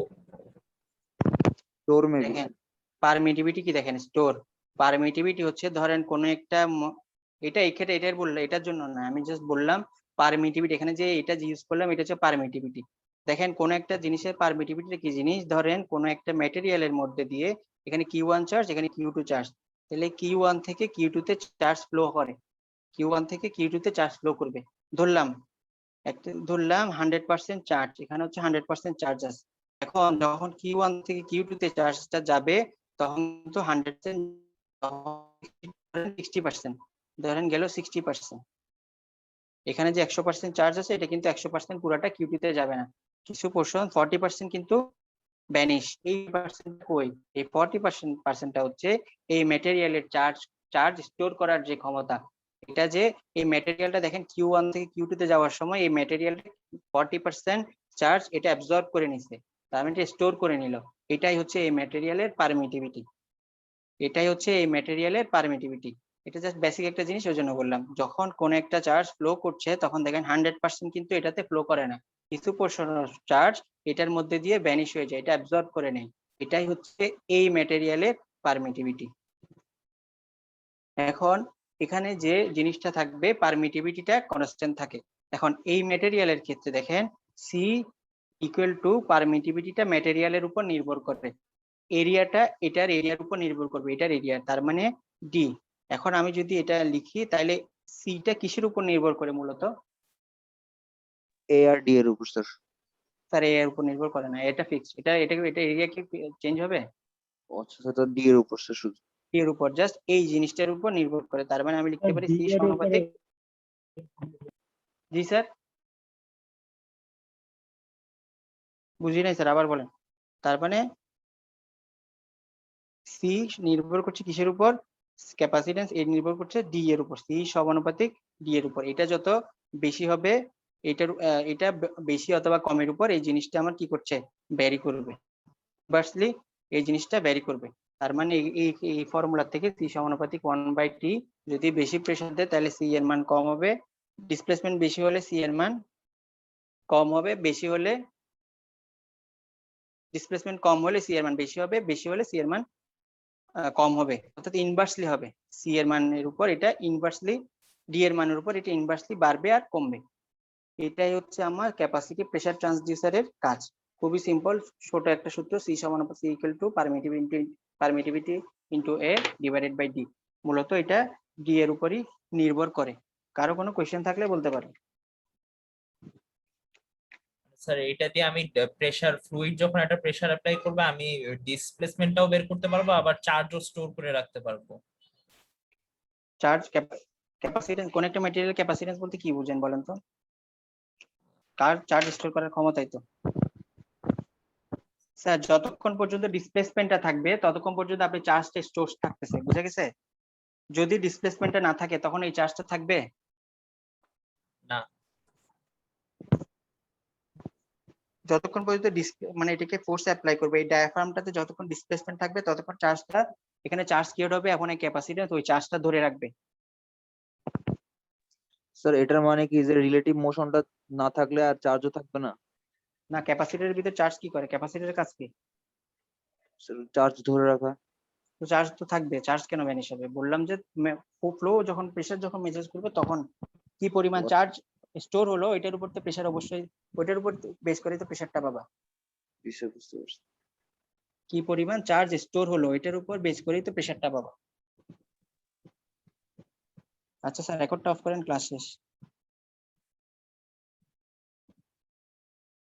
Store maybe. দেখেন পারমিটিভিটি কি, দেখেন স্টোর। পারমিটিভিটি হচ্ছে ধরেন কোন একটা এটা এই ক্ষেত্রে এটার বললাম, এটার জন্য না, আমি জাস্ট বললাম পারমিটিভিটি। এখানে যে এটা ইউজ করলাম এটা হচ্ছে পারমিটিভিটি। দেখেন কোন একটা জিনিসের পারমিটিভিটি কি জিনিস, ধরেন কোন একটা ম্যাটেরিয়ালের মধ্যে দিয়ে এখানে Q1 চার্জ, এখানে Q2 চার্জ, তাহলে Q1 থেকে Q2 তে চার্জ ফ্লো করে, Q1 থেকে Q2 তে চার্জ ফ্লো করবে। ধরলাম 100% চার্জ, এখানে হচ্ছে 100% চার্জ আছে। এখন যখন Q1 থেকে Q2 তে চার্জটা যাবে তখন তো 100%, 60%, ধরেন গেল 60%। এখানে যে 100% চার্জ আছে এটা কিন্তু 100% পুরাটা Q2 তে যাবে না, কিছু পোর্শন 40% কিন্তু ভ্যানিশ। এই পার্সেন্ট কই? এই 40%টা হচ্ছে এই ম্যাটেরিয়ালের চার্জ স্টোর করার যে ক্ষমতা। এটা যে এই ম্যাটেরিয়ালটা দেখেন Q1 থেকে Q2 তে যাওয়ার সময় এই ম্যাটেরিয়ালটা 40% চার্জ এটা অ্যাবজর্ব করে নিছে, তার মানে এটা স্টোর করে নিল। এটাই হচ্ছে এই ম্যাটেরিয়ালের পারমিটিভিটি, এটাই হচ্ছে এই ম্যাটেরিয়ালের পারমিটিভিটি। এটা জাস্ট বেসিক একটা জিনিস, ওই জন্য বললাম যখন কোন একটা চার্জ ফ্লো করছে তখন দেখেন 100% কিন্তু এটাতে ফ্লো করে না, কিছু পোর্শন চার্জ এটার মধ্যে দিয়ে ভ্যানিশ হয়ে যায়, এটা অ্যাবজর্ব করে নেয়। এটাই হচ্ছে এই ম্যাটেরিয়ালের পারমিটিভিটি। এখন এখানে যে জিনিসটা থাকবে পারমিটিভিটিটা কনস্ট্যান্ট থাকে। এখন এই ম্যাটেরিয়ালের ক্ষেত্রে দেখেন সি ইকুয়াল টু পারমিটিভিটিটা ম্যাটেরিয়ালের উপর নির্ভর করে, এরিয়াটা এটার এরিয়ার উপর নির্ভর করবে, এটার এরিয়া, তার মানে ডি। এখন আমি যদি এটা লিখি তাহলে সিটা কিসের উপর নির্ভর করে মূলত? এ আর ডি এর উপর স্যার। স্যার এর উপর নির্ভর করে না, এটা ফিক্সড। এটা এরিয়া কি চেঞ্জ হবে? আচ্ছা সেটা ডি এর উপর স্যার, শুধু এর উপর, জাস্ট এই জিনিসটার উপর নির্ভর করে, তার মানে আমি লিখতে পারি ডি সি এর উপরে সমানুপাতিক। জি স্যার বুঝি নাই স্যার, আবার বলেন। তার মানে সি নির্ভর করছে কিসের উপর? ক্যাপাসিটেন্স এর নির্ভর করছে ডি এর উপর, সি সমানুপাতিক ডি এর উপর। এটা যত বেশি হবে এটা বেশি অথবা কমের উপর এই জিনিসটা আমার কি করছে, ভ্যারি করবে, ইনভার্সলি এই জিনিসটা ভ্যারি করবে। তার মানে এই ফর্মুলা থেকে সি সমানুপাতিক 1/t, যদি বেশি প্রেসার দেয় তাহলে সি এর মান কম হবে, ডিসপ্লেসমেন্ট বেশি হলে সি এর মান কম হবে, বেশি হলে ডিসপ্লেসমেন্ট কম হলে সি এর মান বেশি হবে, বেশি হলে সি এর মান কম হবে, অর্থাৎ ইনভার্সলি হবে। সি এর মানের উপর এটা ইনভার্সলি, ডি এর মানের উপর এটা ইনভার্সলি বাড়বে আর কমবে। এটাই হচ্ছে আমার ক্যাপাসিটি প্রেসার ট্রান্সডিউসারের কাজ। খুবই সিম্পল, ছোট একটা সূত্র, সি সমান C equal to permittivity into A divided by D. মূলত এটা ডি এর উপরই নির্ভর করে। কারো কোনো কোয়েশ্চেন থাকলে বলতে পারো। স্যার এটা দিয়ে আমি প্রেসার ফ্লুইড যখন একটা প্রেসার অ্যাপ্লাই করবে আমি ডিসপ্লেসমেন্টটাও বের করতে পারবো, আবার চার্জও স্টোর করে রাখতে পারবো। চার্জ ক্যাপাসিটেন্স, কোন একটা ম্যাটেরিয়াল ক্যাপাসিটেন্স বলতে কি বুঝেন বলেন তো? কার চার্জ স্টোর করার ক্ষমতাই তো। স্যার যতক্ষণ পর্যন্ত ডিসপ্লেসমেন্টটা থাকবে ততক্ষণ পর্যন্ত আপনি চার্জটা স্টোর থাকতেছে, বুঝা গেছে? যদি ডিসপ্লেসমেন্টটা না থাকে তখন এই চার্জটা থাকবে না। যতক্ষণ পর্যন্ত মানে এটাকে ফোর্স অ্যাপ্লাই করবে, এই ডায়াফ্রামটাতে যতক্ষণ ডিসপ্লেসমেন্ট থাকবে ততক্ষণ চার্জটা, এখানে চার্জ ক্রিয়েট হবে, এখন এই ক্যাপাসিট্যান্স ওই চার্জটা ধরে রাখবে। স্যার এটার মানে কি যে রিলেটিভ মোশনটা না থাকলে আর চার্জও থাকবে না? না, ক্যাপাসিটরের ভিতরে চার্জ কি করে? ক্যাপাসিটরের কাজ কি? চার্জ ধরে রাখা। তো চার্জ তো থাকবে, চার্জ কেন ভ্যানিশ হবে? বললাম যে ফ্লো যখন প্রেসার যখন মেজার করবে তখন কি পরিমাণ চার্জ স্টোর হলো এটার উপর তো প্রেসার, অবশ্যই ওইটার উপর বেস করে তো প্রেসারটা পাবা। বিষয় বুঝতে পারছি। কি পরিমাণ চার্জ স্টোর হলো এটার উপর বেস করেই তো প্রেসারটা পাবা। আচ্ছা স্যার, রেকর্ডটা অফ করেন, ক্লাস শেষ।